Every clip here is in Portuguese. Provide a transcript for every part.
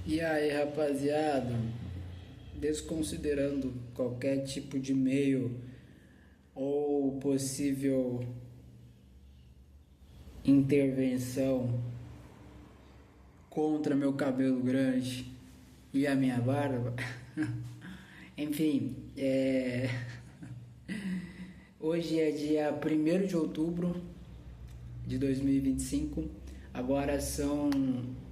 E aí, rapaziada, desconsiderando qualquer tipo de meio ou possível intervenção contra meu cabelo grande e a minha barba, enfim, hoje é dia 1º de outubro de 2025. Agora são.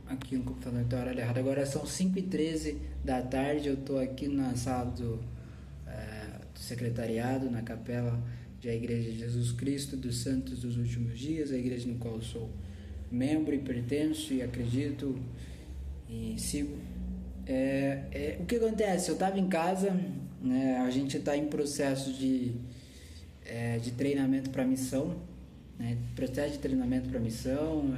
Aqui no computador tem hora errada. Agora são 5h13 da tarde. Eu estou aqui na sala do secretariado, na capela da Igreja de Jesus Cristo dos Santos dos Últimos Dias, a igreja no qual eu sou membro e pertenço e acredito e sigo. O que acontece? Eu estava em casa, né, a gente está em processo de treinamento para missão, né, processo de treinamento para missão,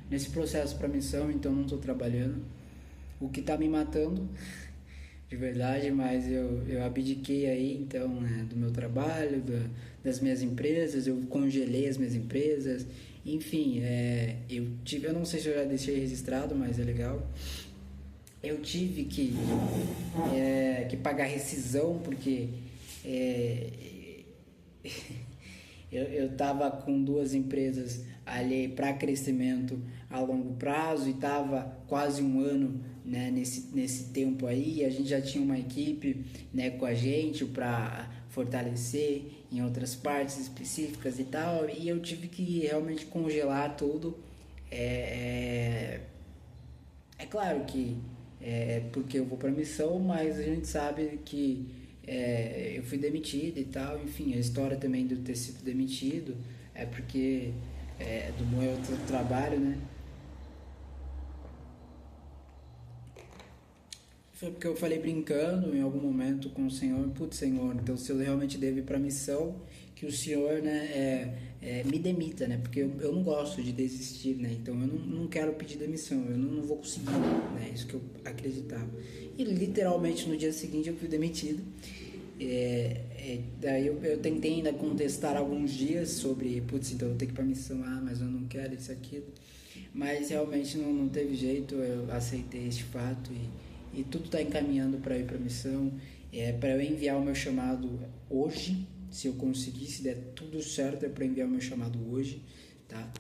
nesse processo para missão, então não estou trabalhando, o que está me matando de verdade, mas eu abdiquei aí então, né, do meu trabalho, das minhas empresas, eu congelei as minhas empresas, enfim, eu não sei se eu já deixei registrado, mas é legal. Eu tive que pagar rescisão porque eu estava com duas empresas ali para crescimento a longo prazo e estava quase um ano, né, nesse tempo aí. A gente já tinha uma equipe, né, com a gente para fortalecer em outras partes específicas e tal, e eu tive que realmente congelar tudo. É claro que porque eu vou para missão, mas a gente sabe que eu fui demitido e tal. Enfim, a história também de eu ter sido demitido é porque do meu outro trabalho, né? Foi porque eu falei brincando em algum momento com o Senhor, putz, Senhor, então se eu realmente devo ir para a missão, que o Senhor, né, me demita, né, porque eu não gosto de desistir, né, então eu não quero pedir demissão, eu não vou conseguir, né, isso que eu acreditava. E literalmente no dia seguinte eu fui demitido. Daí eu tentei ainda contestar alguns dias sobre, putz, então eu tenho que ir para a missão, mas eu não quero isso, aquilo, mas realmente não teve jeito, eu aceitei este fato e tudo está encaminhando para ir para a missão, para eu enviar o meu chamado hoje, se eu conseguir, se der tudo certo, é para enviar o meu chamado hoje, tá?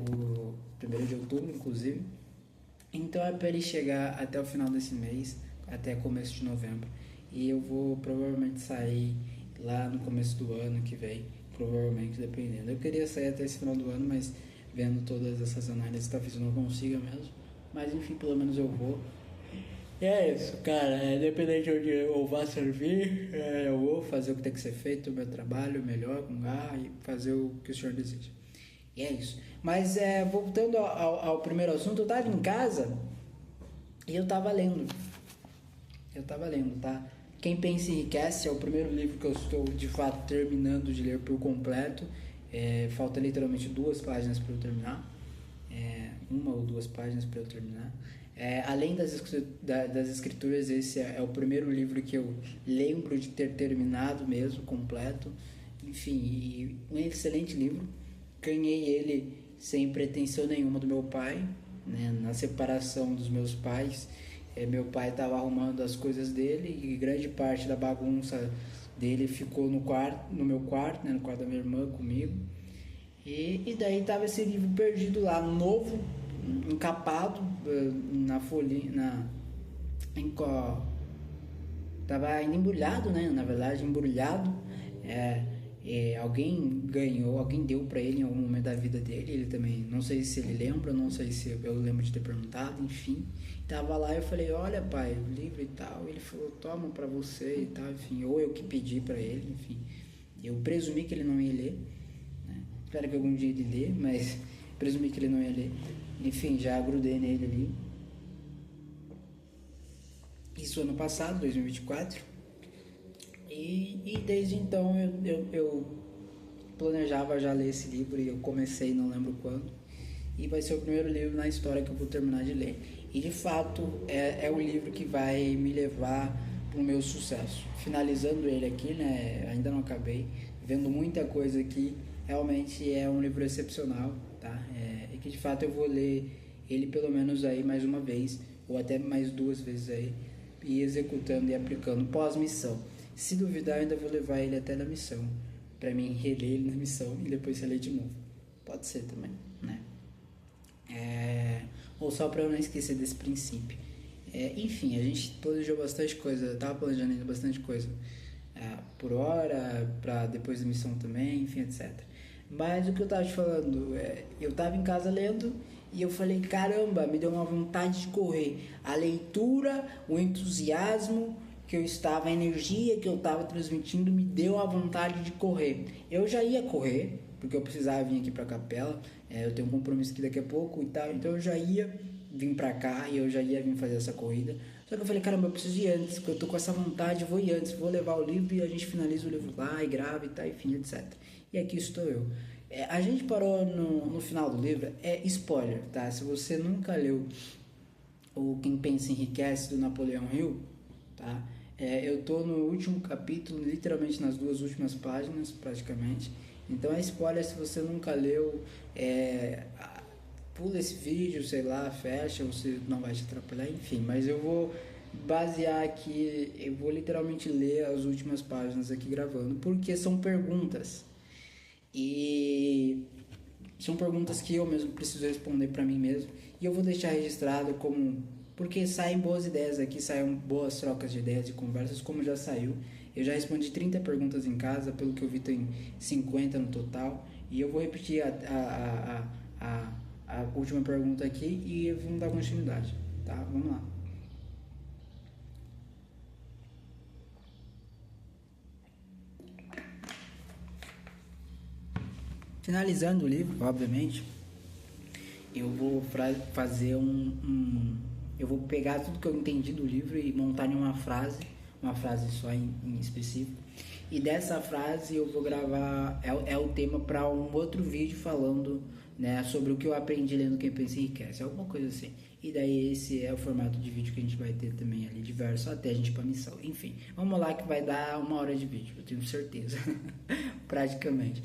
O 1º de outubro, inclusive. Então é para ele chegar até o final desse mês, até começo de novembro. E eu vou provavelmente sair lá no começo do ano que vem, provavelmente, dependendo. Eu queria sair até esse final do ano, mas vendo todas essas análises, talvez eu não consiga mesmo. Mas enfim, pelo menos eu vou. E é isso, cara. Independente de onde eu vá servir, eu vou fazer o que tem que ser feito, o meu trabalho melhor, com garra, e fazer o que o senhor deseja. E é isso. Mas voltando ao primeiro assunto, eu tava em casa e eu tava lendo. Tá? Quem Pensa Enriquece é o primeiro livro que eu estou de fato terminando de ler por completo. Falta literalmente 2 páginas para eu terminar. 1 ou 2 páginas para eu terminar. Além das escrituras, esse é o primeiro livro que eu lembro de ter terminado mesmo, completo. Enfim, um excelente livro. Ganhei ele sem pretensão nenhuma do meu pai, né? Na separação dos meus pais, meu pai estava arrumando as coisas dele e grande parte da bagunça dele ficou no meu quarto, né? No quarto da minha irmã comigo. E daí tava esse livro perdido lá, novo, encapado na folhinha, tava ainda embrulhado, né? Na verdade, embrulhado. Alguém ganhou, alguém deu para ele em algum momento da vida dele. Ele também, não sei se ele lembra, não sei se eu lembro de ter perguntado, enfim. Tava lá, eu falei, olha pai, o livro e tal. Ele falou, toma para você e tal, enfim. Ou eu que pedi para ele, enfim. Eu presumi que ele não ia ler, né? Espero que algum dia ele lê, mas presumi que ele não ia ler. Enfim, já grudei nele ali. Isso ano passado, 2024. E desde então eu planejava já ler esse livro e eu comecei, não lembro quando. E vai ser o primeiro livro na história que eu vou terminar de ler. E de fato é o livro que vai me levar para o meu sucesso. Finalizando ele aqui, né? Ainda não acabei, vendo muita coisa aqui. Realmente é um livro excepcional, tá? E que de fato eu vou ler ele pelo menos aí mais uma vez, ou até mais 2 vezes aí, e executando e aplicando pós-missão. Se duvidar, eu ainda vou levar ele até na missão, para mim reler ele na missão e depois reler de novo. Pode ser também, né? Ou só para eu não esquecer desse princípio. Enfim, a gente planejou bastante coisa, eu tava planejando bastante coisa por hora, para depois da missão também, enfim, etc. Mas o que eu tava te falando, eu tava em casa lendo e eu falei, caramba, me deu uma vontade de correr. A leitura, o entusiasmo que eu estava, a energia que eu estava transmitindo me deu a vontade de correr. Eu já ia correr, porque eu precisava vir aqui pra capela, eu tenho um compromisso aqui daqui a pouco e tal, então eu já ia vir pra cá e eu já ia vir fazer essa corrida. Só que eu falei, caramba, eu preciso ir antes, porque eu tô com essa vontade, vou ir antes, vou levar o livro e a gente finaliza o livro lá e grava e tal, enfim, etc. E aqui estou eu. A gente parou no final do livro, spoiler, tá? Se você nunca leu o Quem Pensa Enriquece, do Napoleão Hill, tá? Eu tô no último capítulo, literalmente nas 2 últimas páginas, praticamente. Então é spoiler, se você nunca leu, pula esse vídeo, sei lá, fecha, você não vai te atrapalhar, enfim. Mas eu vou basear aqui, eu vou literalmente ler as últimas páginas aqui gravando, porque são perguntas. E são perguntas que eu mesmo preciso responder para mim mesmo. E eu vou deixar registrado como... Porque saem boas ideias aqui, saem boas trocas de ideias e conversas, como já saiu. Eu já respondi 30 perguntas em casa, pelo que eu vi tem 50 no total. E eu vou repetir a última pergunta aqui e vamos dar continuidade, tá? Vamos lá. Finalizando o livro, obviamente, eu vou fazer eu vou pegar tudo que eu entendi do livro e montar em uma frase só em específico. E dessa frase eu vou gravar, o tema para um outro vídeo falando, né, sobre o que eu aprendi lendo Quem Pensa Enriquece, alguma coisa assim. E daí esse é o formato de vídeo que a gente vai ter também ali, diverso, até a gente ir pra missão. Enfim, vamos lá que vai dar 1 hora de vídeo, eu tenho certeza, praticamente.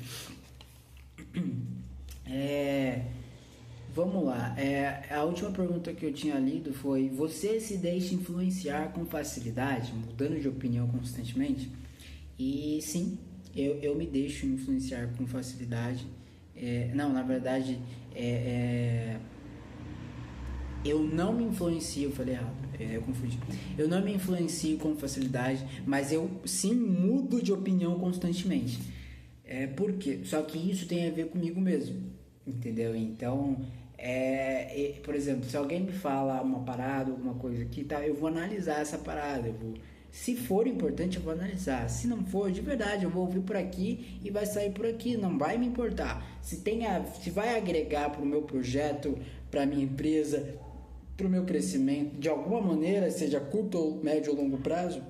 Vamos lá, a última pergunta que eu tinha lido foi: você se deixa influenciar com facilidade, mudando de opinião constantemente? E sim, eu me deixo influenciar com facilidade. Não, na verdade, eu não me influencio, eu falei errado, eu confundi. Eu não me influencio com facilidade, mas eu sim mudo de opinião constantemente. Por quê? Só que isso tem a ver comigo mesmo, entendeu? Então, por exemplo, se alguém me fala uma parada, alguma coisa aqui, tá, eu vou analisar essa parada, se for importante eu vou analisar, se não for, de verdade, eu vou ouvir por aqui e vai sair por aqui, não vai me importar. Se vai agregar para o meu projeto, para minha empresa, para o meu crescimento, de alguma maneira, seja curto, ou médio ou longo prazo,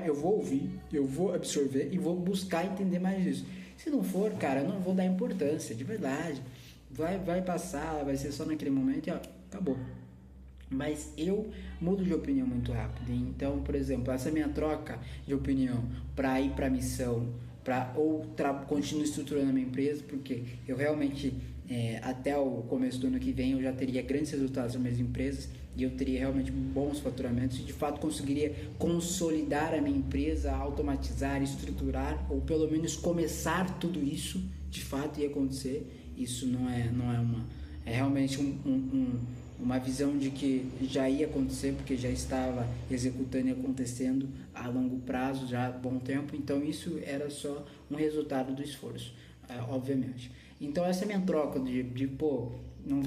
eu vou ouvir, eu vou absorver e vou buscar entender mais disso. Se não for, cara, eu não vou dar importância, de verdade. Vai passar, vai ser só naquele momento e acabou. Mas eu mudo de opinião muito rápido. Então, por exemplo, essa minha troca de opinião para ir para a missão, continuo estruturando a minha empresa, porque eu realmente, até o começo do ano que vem, eu já teria grandes resultados nas minhas empresas e eu teria realmente bons faturamentos e de fato conseguiria consolidar a minha empresa, automatizar, estruturar, ou pelo menos começar tudo isso, de fato ia acontecer. Isso não é realmente uma visão de que já ia acontecer, porque já estava executando e acontecendo a longo prazo, já há bom tempo. Então isso era só um resultado do esforço, obviamente. Então essa é a minha troca não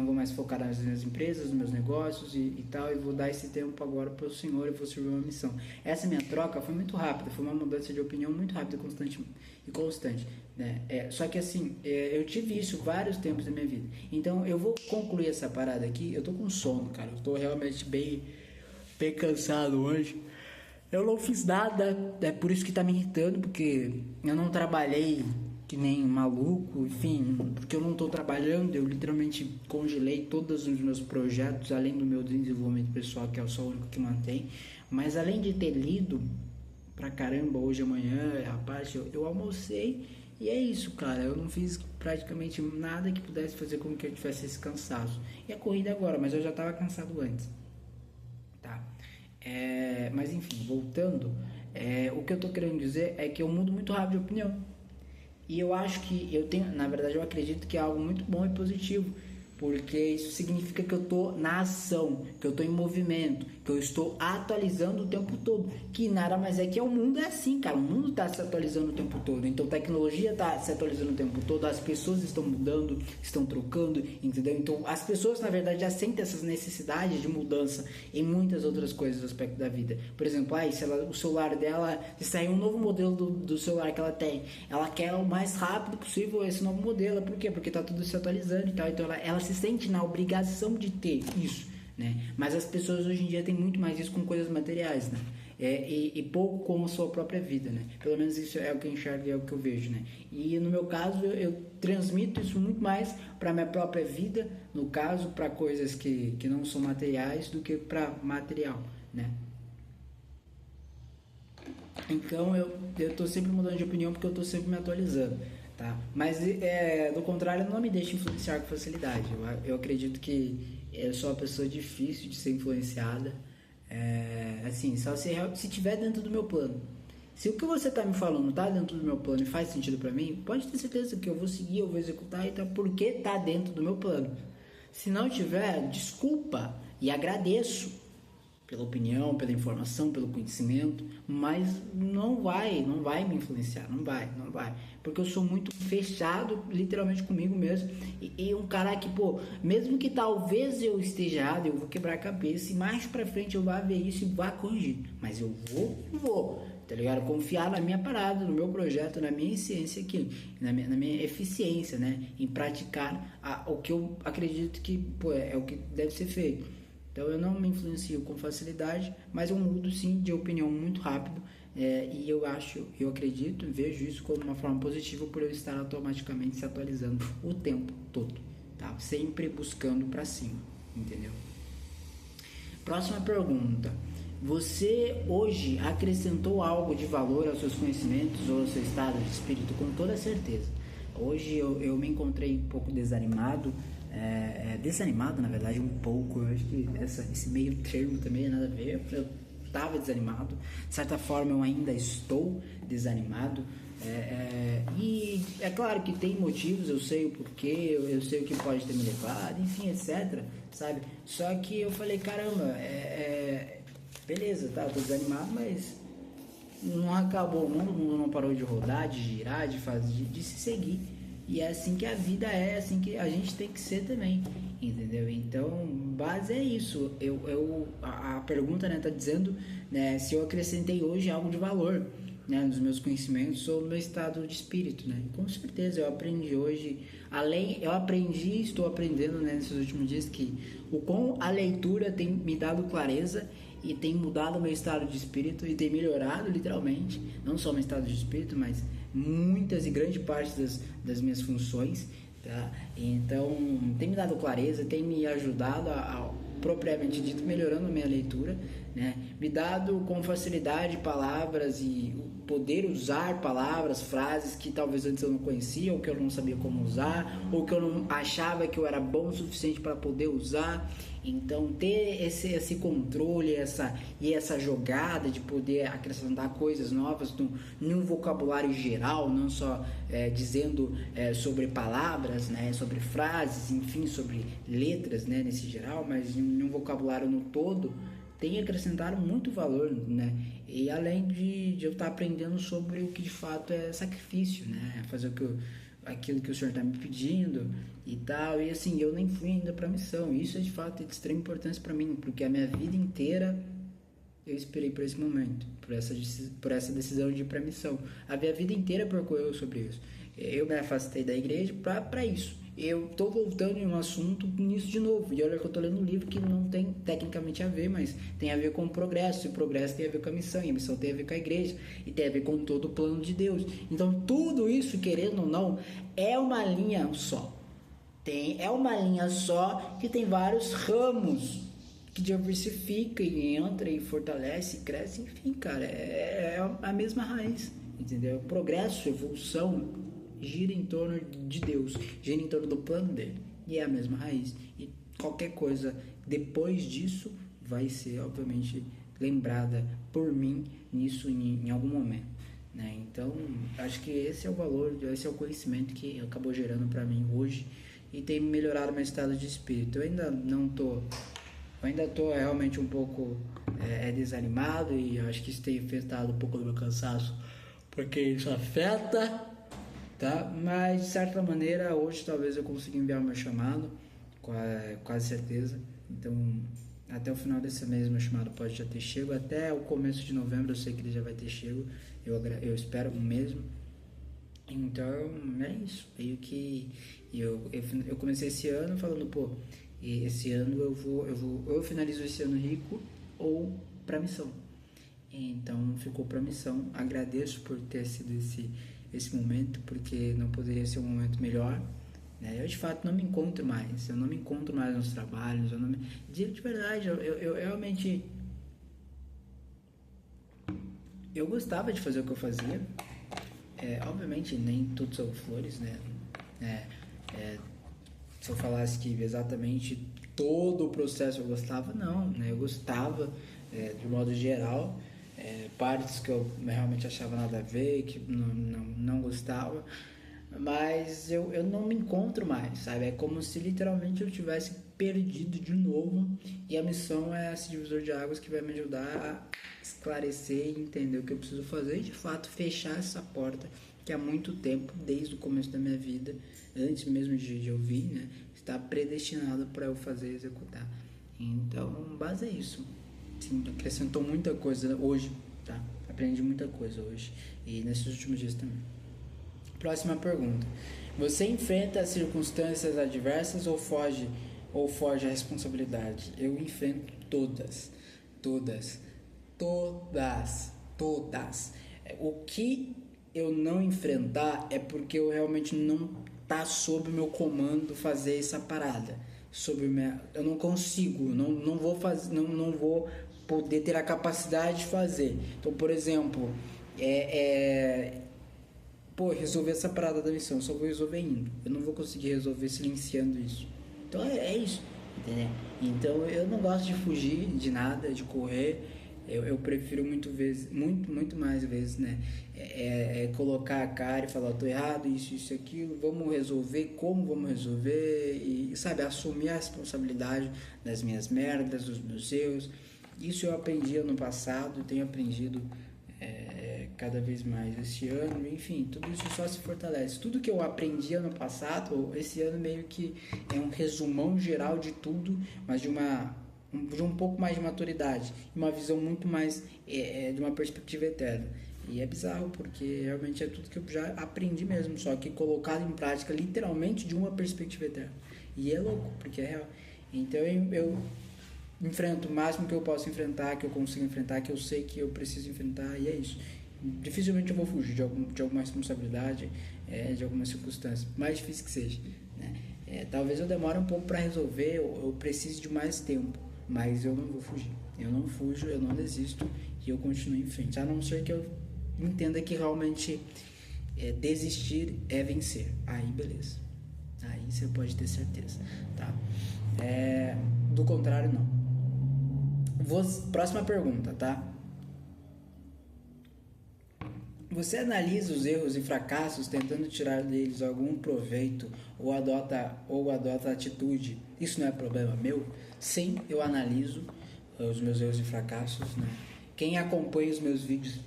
vou mais focar nas minhas empresas, nos meus negócios e tal, e vou dar esse tempo agora para o Senhor e vou servir uma missão. Essa minha troca foi muito rápida, foi uma mudança de opinião muito rápida e constante, né? Só que assim, eu tive isso vários tempos da minha vida. Então eu vou concluir essa parada aqui. Eu tô com sono, cara, eu tô realmente bem cansado hoje. Eu não fiz nada, é por isso que tá me irritando, porque eu não trabalhei que nem maluco, enfim, porque eu não estou trabalhando, eu literalmente congelei todos os meus projetos, além do meu desenvolvimento pessoal, que é só o único que mantém. Mas além de ter lido pra caramba hoje, amanhã, rapaz, eu almocei E é isso, cara. Eu não fiz praticamente nada que pudesse fazer com que eu tivesse esse cansaço. E a corrida agora, mas eu já estava cansado antes. Tá? Mas enfim, voltando, o que eu tô querendo dizer é que eu mudo muito rápido de opinião. E eu acho que eu tenho, na verdade, eu acredito que é algo muito bom e positivo, porque isso significa que eu estou na ação, que eu estou em movimento, que eu estou atualizando o tempo todo, que nada mais é que o mundo é assim, cara, o mundo está se atualizando o tempo todo, então a tecnologia está se atualizando o tempo todo, as pessoas estão mudando, estão trocando, entendeu? Então as pessoas, na verdade, já sentem essas necessidades de mudança em muitas outras coisas do aspecto da vida. Por exemplo, se o celular dela, se sair um novo modelo do celular que ela tem, ela quer o mais rápido possível esse novo modelo. Por quê? Porque está tudo se atualizando e tal, então ela se sente na obrigação de ter isso, né? Mas as pessoas hoje em dia têm muito mais isso com coisas materiais, né? E pouco com a sua própria vida, né? Pelo menos isso é o que eu enxergo e é o que eu vejo, né? E no meu caso, eu transmito isso muito mais para minha própria vida, no caso, para coisas que não são materiais do que para material, né? Então eu tô sempre mudando de opinião porque eu tô sempre me atualizando, tá? Mas do contrário, não me deixa influenciar com facilidade. Eu acredito que eu sou uma pessoa difícil de ser influenciada. Assim, só se tiver dentro do meu plano. Se o que você tá me falando tá dentro do meu plano e faz sentido pra mim, pode ter certeza que eu vou seguir, eu vou executar, então porque tá dentro do meu plano. Se não tiver, desculpa e agradeço pela opinião, pela informação, pelo conhecimento, mas não vai me influenciar, não vai, porque eu sou muito fechado, literalmente comigo mesmo, e um cara que, pô, mesmo que talvez eu esteja errado, eu vou quebrar a cabeça, e mais pra frente eu vou ver isso e vou corrigir, mas eu vou, tá ligado? Confiar na minha parada, no meu projeto, na minha ciência aqui, na minha eficiência, né, em praticar o que eu acredito que, pô, é o que deve ser feito. Então eu não me influencio com facilidade, mas eu mudo sim de opinião muito rápido, e eu acredito, vejo isso como uma forma positiva por eu estar automaticamente se atualizando o tempo todo, tá? Sempre buscando para cima, entendeu? Próxima pergunta. Você hoje acrescentou algo de valor aos seus conhecimentos ou ao seu estado de espírito? Com toda certeza. Hoje eu me encontrei um pouco desanimado, desanimado na verdade um pouco. Eu acho que esse meio termo também nada a ver. Eu estava desanimado, de certa forma eu ainda estou desanimado, e é claro que tem motivos, eu sei o porquê, eu sei o que pode ter me levado, enfim, etc, sabe? Só que eu falei, caramba, beleza, tá, eu tô desanimado, mas não acabou, o mundo não parou de rodar, de girar, de se seguir. E é assim que a vida é assim que a gente tem que ser também, entendeu? Então, base é isso. A pergunta, né, tá dizendo, né, se eu acrescentei hoje algo de valor, né, nos meus conhecimentos ou no meu estado de espírito, né? Com certeza, eu aprendi hoje, estou aprendendo, né, nesses últimos dias que a leitura tem me dado clareza e tem mudado o meu estado de espírito e tem melhorado literalmente, não só o meu estado de espírito, mas muitas e grande parte das minhas funções, tá? Então tem me dado clareza, tem me ajudado a propriamente dito melhorando a minha leitura, né? Me dado com facilidade palavras e poder usar palavras, frases que talvez antes eu não conhecia, ou que eu não sabia como usar, ou que eu não achava que eu era bom o suficiente para poder usar. Então ter esse controle, essa jogada de poder acrescentar coisas novas num vocabulário geral, não só dizendo sobre palavras, né, sobre frases, enfim, sobre letras, né, nesse geral, mas num vocabulário no todo, tem acrescentado muito valor, né? E além de eu estar aprendendo sobre o que de fato é sacrifício, né? Fazer aquilo que o Senhor está me pedindo e tal. E assim, eu nem fui ainda para a missão. Isso é de fato de extrema importância para mim, porque a minha vida inteira eu esperei por esse momento, por essa decisão de ir para a missão. A minha vida inteira percorreu sobre isso. Eu me afastei da igreja para isso. Eu estou voltando em um assunto nisso de novo. E olha que eu estou lendo um livro que não tem tecnicamente a ver, mas tem a ver com o progresso. E o progresso tem a ver com a missão. E a missão tem a ver com a igreja. E tem a ver com todo o plano de Deus. Então tudo isso, querendo ou não, é uma linha só. É uma linha só que tem vários ramos que diversifica e entra e fortalece, e cresce. Enfim, cara, é a mesma raiz. Entendeu? Progresso, evolução, gira em torno de Deus, gira em torno do plano dele. E é a mesma raiz. E qualquer coisa depois disso vai ser, obviamente, lembrada por mim nisso em algum momento, né? Então, acho que esse é o valor, esse é o conhecimento que acabou gerando para mim hoje e tem melhorado meu estado de espírito. Eu ainda tô realmente um pouco desanimado e acho que isso tem afetado um pouco do meu cansaço, porque isso afeta, tá? Mas de certa maneira hoje talvez eu consiga enviar o meu chamado, com quase certeza. Então até o final desse mês meu chamado pode já ter chego, até o começo de novembro eu sei que ele já vai ter chego, eu espero mesmo. Então é isso, meio que eu comecei esse ano falando, pô, esse ano eu finalizo esse ano rico ou pra missão. Então ficou pra missão. Agradeço por ter sido esse momento, porque não poderia ser um momento melhor, né? Eu de fato não me encontro mais, eu não me encontro mais nos trabalhos, de verdade, eu realmente eu gostava de fazer o que eu fazia. Obviamente nem tudo são flores, né? Se eu falasse que exatamente todo o processo eu gostava, não, né? Eu gostava, de modo geral, partes que eu realmente achava nada a ver, que não gostava, mas eu não me encontro mais, sabe? É como se literalmente eu tivesse perdido de novo, e a missão é esse divisor de águas que vai me ajudar a esclarecer e entender o que eu preciso fazer e de fato fechar essa porta que há muito tempo, desde o começo da minha vida, antes mesmo de eu vir, né, está predestinado para eu fazer e executar. Então, base é isso. Sim, acrescentou muita coisa hoje, tá? Aprendi muita coisa hoje e nesses últimos dias também. Próxima pergunta. Você enfrenta as circunstâncias adversas ou foge à responsabilidade? Eu enfrento todas. O que eu não enfrentar é porque eu realmente não tá sob o meu comando fazer essa parada. Eu não consigo, não vou fazer, não vou poder ter a capacidade de fazer. Então, por exemplo, resolver essa parada da missão, eu só vou resolver indo. Eu não vou conseguir resolver silenciando isso. Então é isso, entendeu? Então eu não gosto de fugir de nada, de correr. Eu prefiro muito mais vezes, né? Colocar a cara e falar, tô errado, isso, aquilo, vamos resolver, como vamos resolver, e, sabe, assumir a responsabilidade das minhas merdas, dos meus erros. Isso eu aprendi ano passado, tenho aprendido cada vez mais esse ano, enfim, tudo isso só se fortalece. Tudo que eu aprendi ano passado, esse ano meio que é um resumão geral de tudo, mas de um pouco mais de maturidade, uma visão muito mais de uma perspectiva eterna. E é bizarro, porque realmente é tudo que eu já aprendi mesmo, só que colocado em prática literalmente de uma perspectiva eterna. E é louco, porque é real. Então eu enfrento o máximo que eu posso enfrentar, que eu consigo enfrentar, que eu sei que eu preciso enfrentar, e é isso. Dificilmente eu vou fugir de alguma responsabilidade, de alguma circunstância, mais difícil que seja, né? Talvez eu demore um pouco para resolver, eu preciso de mais tempo, mas eu não vou fugir. Eu não fujo, eu não desisto e eu continuo em frente. A não ser que eu entenda que realmente desistir é vencer. Aí beleza. Aí você pode ter certeza, tá? Do contrário, não. Próxima pergunta, tá? Você analisa os erros e fracassos tentando tirar deles algum proveito ou adota atitude? Isso não é problema meu? Sim, eu analiso os meus erros e fracassos, né? Quem acompanha os meus vídeos,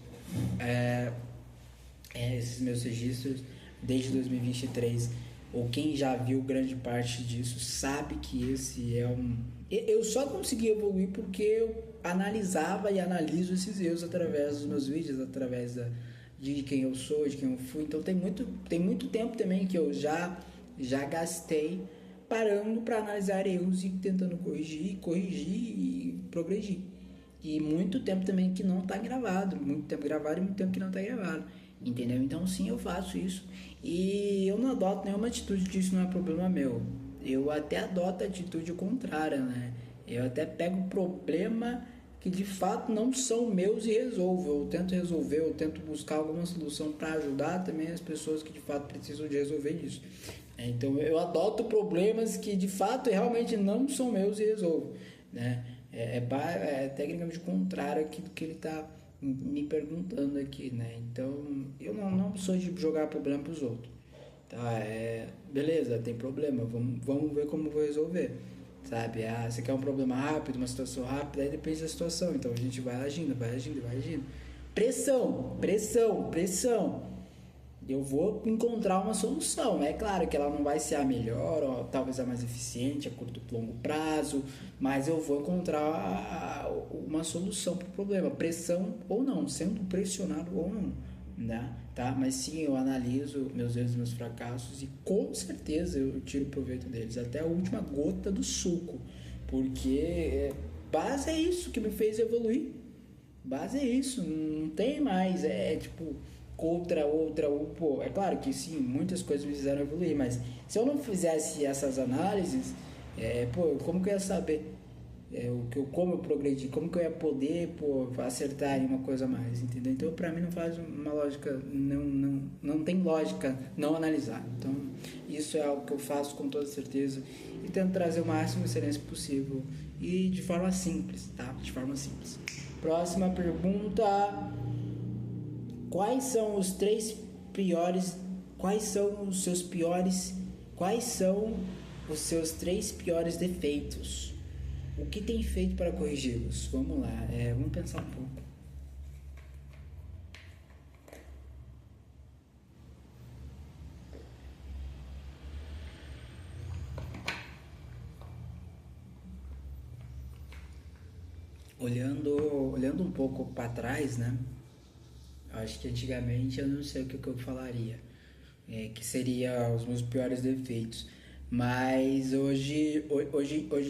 esses meus registros desde 2023, ou quem já viu grande parte disso, sabe que esse é eu só consegui evoluir porque eu analisava e analiso esses erros através dos meus vídeos, através de quem eu sou, de quem eu fui. Então tem muito tempo também que eu já gastei parando para analisar erros e tentando corrigir e progredir. E muito tempo também que não está gravado, muito tempo gravado e muito tempo que não está gravado, entendeu? Então sim, eu faço isso e eu não adoto nenhuma atitude disso, não é problema meu. Eu até adoto a atitude contrária, né? Eu até pego o problema que de fato não são meus e resolvo. Eu tento resolver, eu tento buscar alguma solução para ajudar também as pessoas que de fato precisam de resolver isso. Então eu adoto problemas que de fato realmente não são meus e resolvo, né? É tecnicamente contrário àquilo que ele está me perguntando aqui, né? Então eu não sou de jogar problema para os outros. Tá, beleza, tem problema, vamos ver como vou resolver, sabe? Você quer um problema rápido, uma situação rápida, aí depende da situação, então a gente vai agindo, vai agindo, vai agindo. Pressão, pressão, pressão. Eu vou encontrar uma solução. É claro que ela não vai ser a melhor, ou talvez a mais eficiente a curto e longo prazo, mas eu vou encontrar uma solução para o problema, pressão ou não, sendo pressionado ou não, né? Tá? Mas sim, eu analiso meus erros e meus fracassos e com certeza eu tiro proveito deles, até a última gota do suco, porque base é isso que me fez evoluir. Base é isso, não tem mais, tipo outra, pô, é claro que sim, muitas coisas me fizeram evoluir, mas se eu não fizesse essas análises, pô, como que eu ia saber como eu progredi, como que eu ia poder, pô, acertar em uma coisa a mais, entendeu? Então pra mim não faz uma lógica, não tem lógica não analisar. Então isso é algo que eu faço com toda certeza e tento trazer o máximo de excelência possível e de forma simples, tá? De forma simples. Próxima pergunta: quais são os três piores, quais são os seus piores, quais são os seus três piores defeitos? O que tem feito para corrigi-los? Vamos lá, vamos pensar um pouco. Olhando um pouco para trás, né? Acho que antigamente eu não sei o que eu falaria, que seria os meus piores defeitos. Mas hoje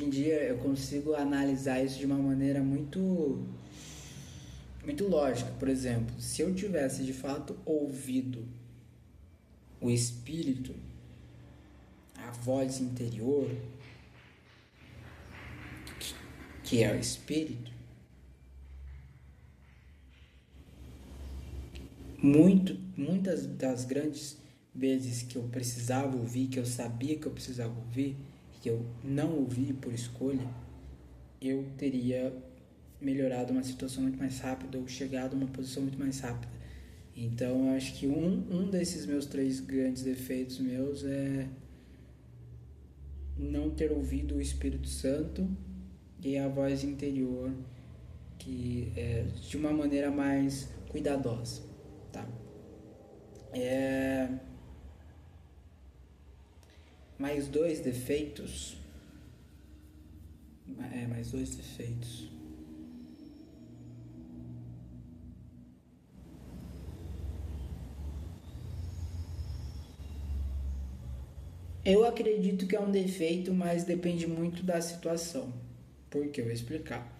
em dia eu consigo analisar isso de uma maneira muito lógica. Por exemplo, se eu tivesse de fato ouvido o espírito, a voz interior, que é o espírito, muitas das grandes vezes que eu precisava ouvir, que eu sabia que eu precisava ouvir, que eu não ouvi por escolha, eu teria melhorado uma situação muito mais rápida ou chegado a uma posição muito mais rápida. Então eu acho que um desses meus três grandes defeitos meus é não ter ouvido o Espírito Santo e a voz interior, que é de uma maneira mais cuidadosa, tá? Mais dois defeitos. Mais dois defeitos. Eu acredito que é um defeito, mas depende muito da situação. Por que? Eu vou explicar.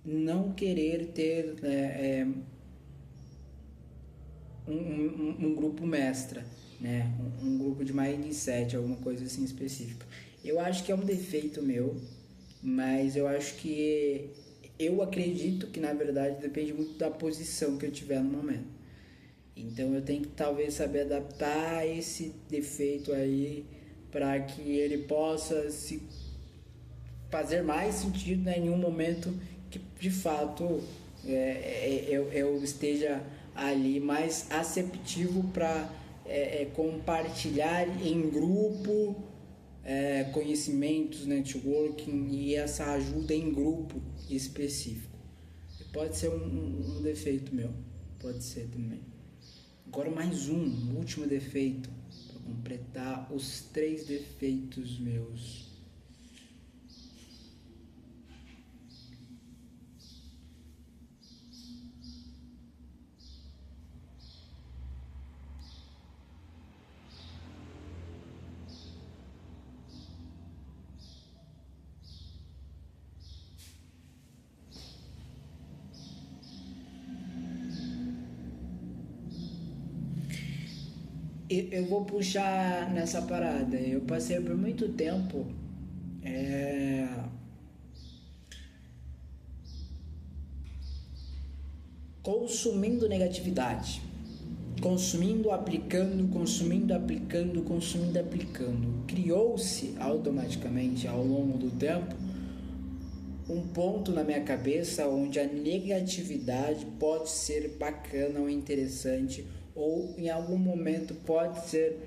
Não querer ter um grupo mestra, né? Um grupo de mindset, alguma coisa assim específica. Eu acho que é um defeito meu, mas eu acho que eu acredito que na verdade depende muito da posição que eu tiver no momento. Então eu tenho que talvez saber adaptar esse defeito aí para que ele possa se fazer mais sentido, né, em um momento que de fato eu esteja ali mais aceptivo para compartilhar em grupo conhecimentos, networking e essa ajuda em grupo específico. Pode ser um defeito meu, pode ser também. Agora mais um último defeito para completar os três defeitos meus. Eu vou puxar nessa parada. Eu passei por muito tempo consumindo negatividade, consumindo, aplicando, consumindo, aplicando, consumindo, aplicando. Criou-se automaticamente ao longo do tempo um ponto na minha cabeça onde a negatividade pode ser bacana ou interessante, ou em algum momento pode ser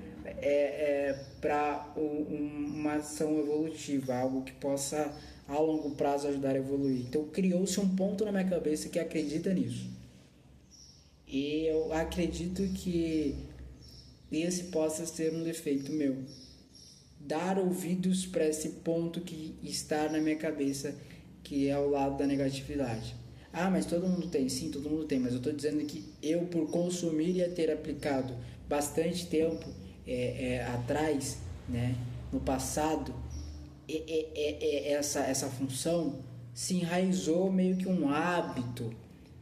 para uma ação evolutiva, algo que possa a longo prazo ajudar a evoluir. Então criou-se um ponto na minha cabeça que acredita nisso. E eu acredito que esse possa ser um defeito meu. Dar ouvidos para esse ponto que está na minha cabeça, que é o lado da negatividade. Ah, mas todo mundo tem. Sim, todo mundo tem. Mas eu estou dizendo que eu, por consumir e ter aplicado bastante tempo atrás, né, no passado, essa função se enraizou meio que um hábito.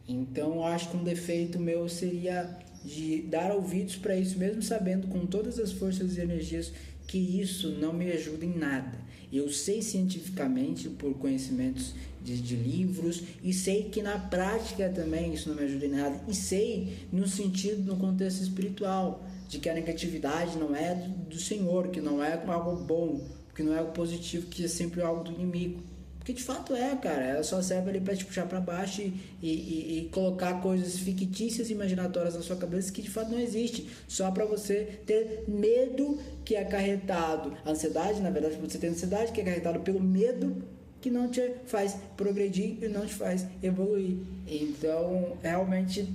Então eu acho que um defeito meu seria de dar ouvidos para isso, mesmo sabendo com todas as forças e energias que isso não me ajuda em nada. Eu sei cientificamente, por conhecimentos de livros, e sei que na prática também isso não me ajuda em nada, e sei no sentido, no contexto espiritual, de que a negatividade não é do Senhor, que não é algo bom, que não é algo positivo, que é sempre algo do inimigo. Porque de fato cara, ela só serve ali para te puxar para baixo e colocar coisas fictícias e imaginatórias na sua cabeça que de fato não existe, só para você ter medo, que é acarretado, a ansiedade, na verdade, você tem ansiedade que é acarretado pelo medo, que não te faz progredir e não te faz evoluir. Então, realmente,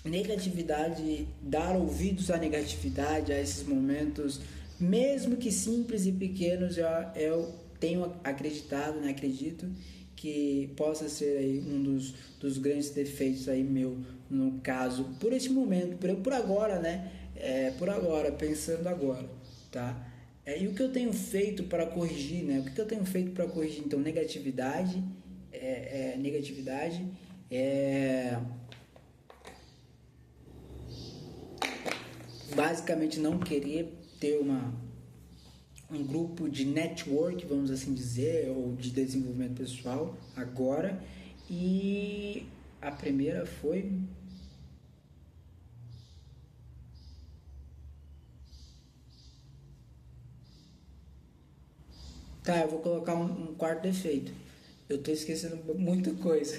negatividade, dar ouvidos à negatividade, a esses momentos, mesmo que simples e pequenos, eu tenho acreditado, né? Acredito que possa ser aí um dos grandes defeitos aí meu, no caso, por esse momento, por agora, né? Por agora, pensando agora, tá? E o que eu tenho feito para corrigir, né? O que eu tenho feito para corrigir? Então, negatividade, basicamente não querer ter um grupo de network, vamos assim dizer, ou de desenvolvimento pessoal agora. E a primeira foi eu vou colocar um quarto defeito. Eu tô esquecendo muita coisa.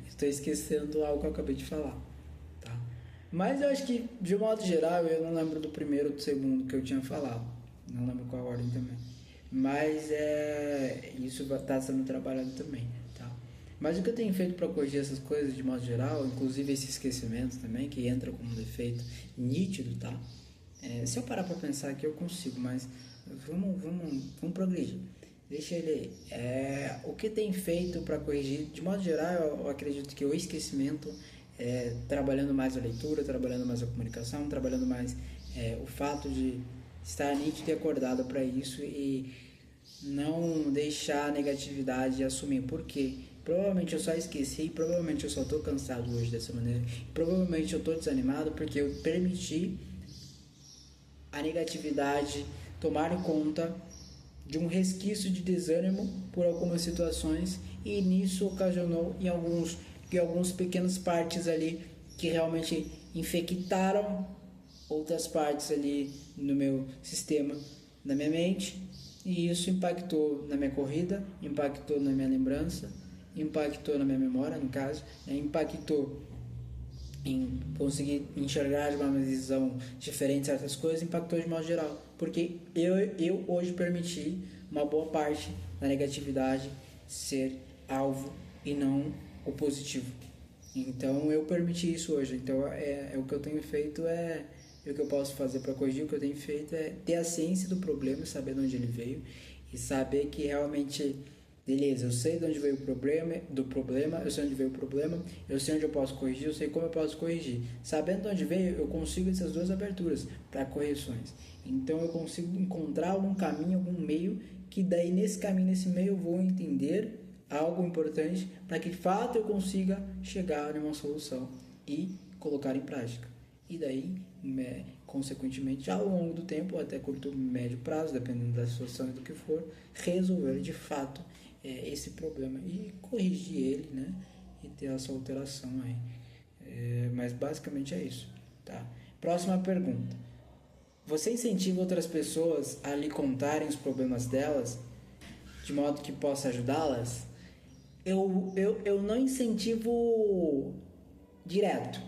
Estou esquecendo algo que eu acabei de falar, tá? Mas eu acho que, de modo geral, eu não lembro do primeiro ou do segundo que eu tinha falado. Não lembro qual a ordem também. Mas isso está sendo trabalhado também, tá? Mas o que eu tenho feito para corrigir essas coisas, de modo geral, inclusive esse esquecimento também, que entra como um defeito nítido, tá? Se eu parar para pensar aqui, eu consigo, mas vamos progredir. Deixa ele aí. O que tem feito para corrigir? De modo geral, eu acredito que o esquecimento, trabalhando mais a leitura, trabalhando mais a comunicação, trabalhando mais o fato de estar nítido e acordado para isso e não deixar a negatividade assumir. Por quê? Provavelmente eu só esqueci, provavelmente eu só estou cansado hoje dessa maneira, provavelmente eu estou desanimado porque eu permiti a negatividade tomar conta de um resquício de desânimo por algumas situações, e nisso ocasionou em alguns pequenas partes ali que realmente infectaram outras partes ali no meu sistema, na minha mente, e isso impactou na minha corrida, impactou na minha lembrança, impactou na minha memória, no caso, impactou em conseguir enxergar de uma visão diferente certas coisas, impactou de modo geral, porque eu hoje permiti uma boa parte da negatividade ser alvo e não o positivo. Então eu permiti isso hoje. Então o que eu tenho feito o que eu posso fazer para corrigir. O que eu tenho feito é ter a ciência do problema, saber de onde ele veio e saber que realmente, beleza, eu sei de onde veio o problema, eu sei onde veio o problema, eu sei onde eu posso corrigir, eu sei como eu posso corrigir. Sabendo de onde veio, eu consigo essas duas aberturas para correções. Então eu consigo encontrar algum caminho, algum meio, que daí nesse caminho, nesse meio, eu vou entender algo importante para que de fato eu consiga chegar a uma solução e colocar em prática. E daí, consequentemente, ao longo do tempo, até curto médio prazo, dependendo da situação e do que for, resolver de fato esse problema e corrigir ele, né? e ter essa alteração aí. Mas basicamente é isso, tá? Próxima pergunta. Você incentiva outras pessoas a lhe contarem os problemas delas, de modo que possa ajudá-las? Eu não incentivo direto.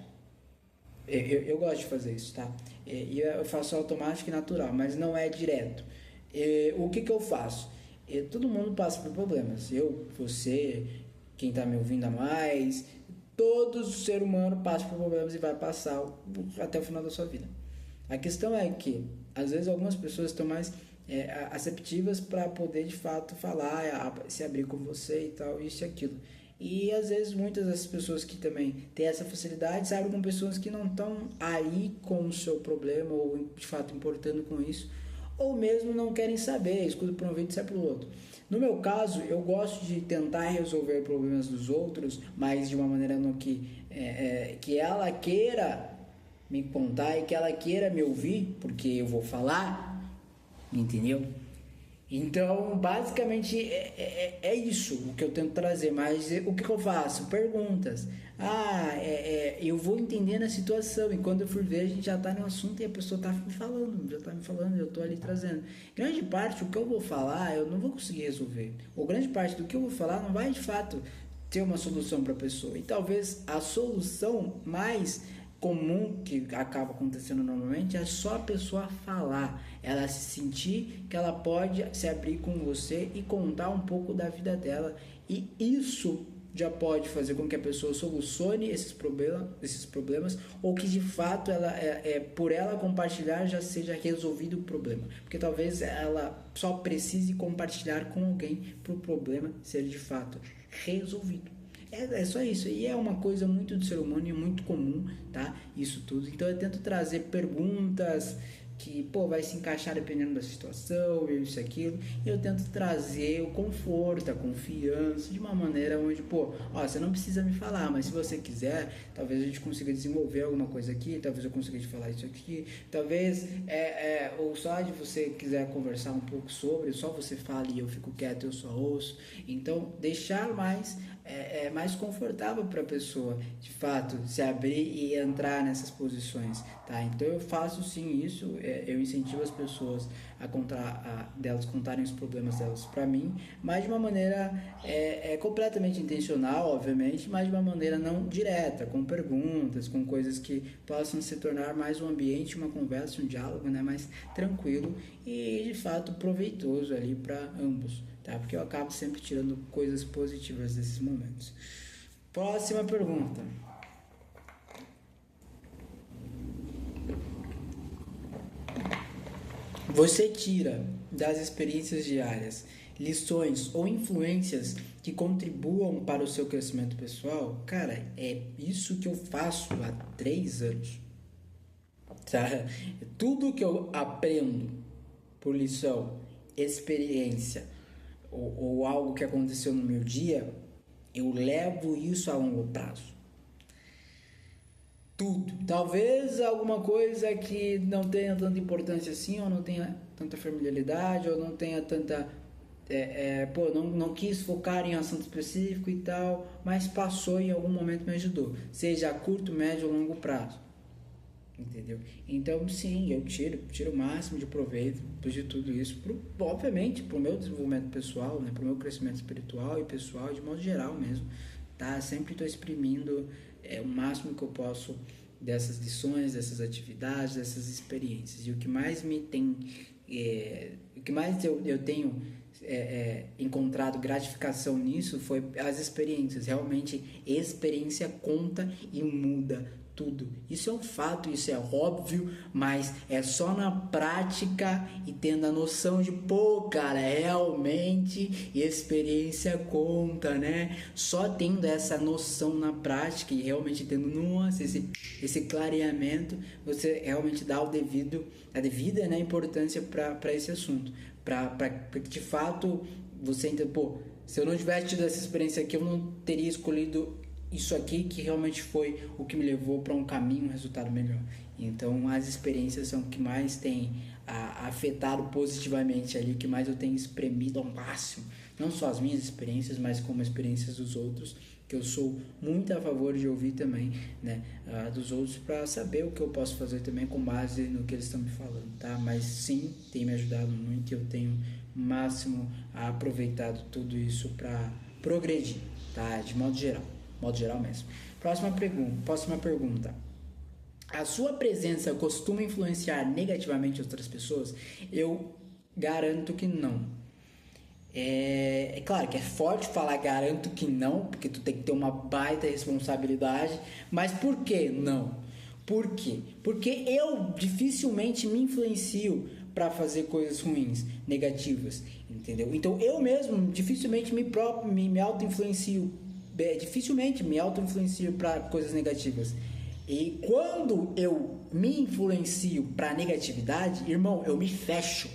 Eu gosto de fazer isso, tá? E eu faço automático e natural, mas não é direto. O que eu faço? Todo mundo passa por problemas. Eu, você, quem está me ouvindo a mais, todo ser humano passa por problemas e vai passar até o final da sua vida. A questão é que, às vezes, algumas pessoas estão mais aceptivas para poder, de fato, falar, se abrir com você e tal, isso e aquilo. E, às vezes, muitas dessas pessoas que também têm essa facilidade se abrem com pessoas que não estão aí com o seu problema ou, de fato, importando com isso, ou mesmo não querem saber, escuta por um vídeo e sai pelo outro. No meu caso, eu gosto de tentar resolver problemas dos outros, mas de uma maneira no que ela queira me contar e que ela queira me ouvir, porque eu vou falar, entendeu? Então, basicamente, é isso o que eu tento trazer. Mas o que eu faço? Perguntas. Eu vou entendendo a situação. E quando eu for ver, a gente já está no assunto e a pessoa está me falando, eu estou ali trazendo. Grande parte do que eu vou falar, eu não vou conseguir resolver. Ou grande parte do que eu vou falar não vai, de fato, ter uma solução para a pessoa. E talvez a solução mais comum que acaba acontecendo normalmente é só a pessoa falar, ela se sentir que ela pode se abrir com você e contar um pouco da vida dela, e isso já pode fazer com que a pessoa solucione esses problemas, ou que de fato ela por ela compartilhar já seja resolvido o problema, porque talvez ela só precise compartilhar com alguém para o problema ser de fato resolvido. É só isso, e é uma coisa muito do ser humano e muito comum, tá? Isso tudo. Então eu tento trazer perguntas que, vai se encaixar dependendo da situação, isso e aquilo, e eu tento trazer o conforto, a confiança, de uma maneira onde, você não precisa me falar, mas se você quiser, talvez a gente consiga desenvolver alguma coisa aqui, talvez eu consiga te falar isso aqui, talvez, ou só de você quiser conversar um pouco sobre, só você fala e eu fico quieto, eu só ouço. Então, deixar mais confortável para a pessoa, de fato, se abrir e entrar nessas posições, tá? Então eu faço sim isso, eu incentivo as pessoas delas contarem os problemas delas para mim, mas de uma maneira completamente intencional, obviamente, mas de uma maneira não direta, com perguntas, com coisas que possam se tornar mais um ambiente, uma conversa, um diálogo, né, mais tranquilo e de fato proveitoso ali para ambos. Tá? Porque eu acabo sempre tirando coisas positivas desses momentos. Próxima pergunta. Você tira das experiências diárias lições ou influências que contribuam para o seu crescimento pessoal? Cara, é isso que eu faço há 3 anos. Tá? Tudo que eu aprendo por lição, experiência, ou algo que aconteceu no meu dia, eu levo isso a longo prazo. Tudo. Talvez alguma coisa que não tenha tanta importância assim, ou não tenha tanta familiaridade, ou não tenha tanta... não quis focar em um assunto específico e tal, mas passou e em algum momento me ajudou. Seja a curto, médio ou longo prazo. Entendeu? Então, sim, eu tiro o máximo de proveito de tudo isso, obviamente, para o meu desenvolvimento pessoal, né, para o meu crescimento espiritual e pessoal, de modo geral mesmo, tá? Sempre estou exprimindo o máximo que eu posso dessas lições, dessas atividades, dessas experiências. E o que mais eu tenho encontrado gratificação nisso foi as experiências. Realmente, experiência conta e muda tudo. Isso é um fato, isso é óbvio, mas é só na prática e tendo a noção de, cara, realmente experiência conta, né? Só tendo essa noção na prática e realmente tendo, esse clareamento, você realmente dá a devida, né, importância para esse assunto. Para que de fato você entenda, se eu não tivesse tido essa experiência aqui, eu não teria escolhido isso aqui, que realmente foi o que me levou para um caminho, um resultado melhor. Então as experiências são o que mais tem afetado positivamente ali, o que mais eu tenho espremido ao máximo, não só as minhas experiências, mas como as experiências dos outros, que eu sou muito a favor de ouvir também, né, dos outros, para saber o que eu posso fazer também com base no que eles estão me falando, tá? Mas sim, tem me ajudado muito e eu tenho máximo aproveitado tudo isso para progredir, tá? De modo geral mesmo. Próxima pergunta. A sua presença costuma influenciar negativamente outras pessoas? Eu garanto que não. É claro que é forte falar garanto que não, porque tu tem que ter uma baita responsabilidade, mas por que não? Por quê? Porque eu dificilmente me influencio para fazer coisas ruins, negativas, entendeu? Então eu mesmo dificilmente me auto-influencio, dificilmente me auto-influencio para coisas negativas. E quando eu me influencio para negatividade, irmão, eu me fecho.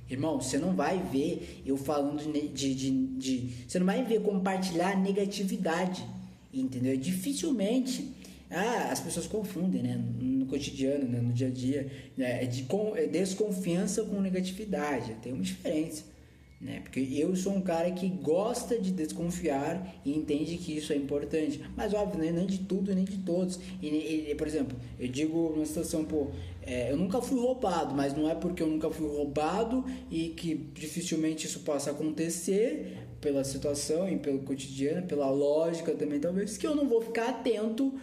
Irmão, você não vai ver eu falando você não vai ver compartilhar negatividade, entendeu? Dificilmente as pessoas confundem, né? No cotidiano, né? No dia a dia, né? Desconfiança com negatividade, tem uma diferença, né? Porque eu sou um cara que gosta de desconfiar e entende que isso é importante, mas óbvio, né? Nem de tudo nem de todos. Por exemplo, eu digo numa situação, eu nunca fui roubado, mas não é porque eu nunca fui roubado e que dificilmente isso possa acontecer pela situação e pelo cotidiano, pela lógica também talvez, que eu não vou ficar atento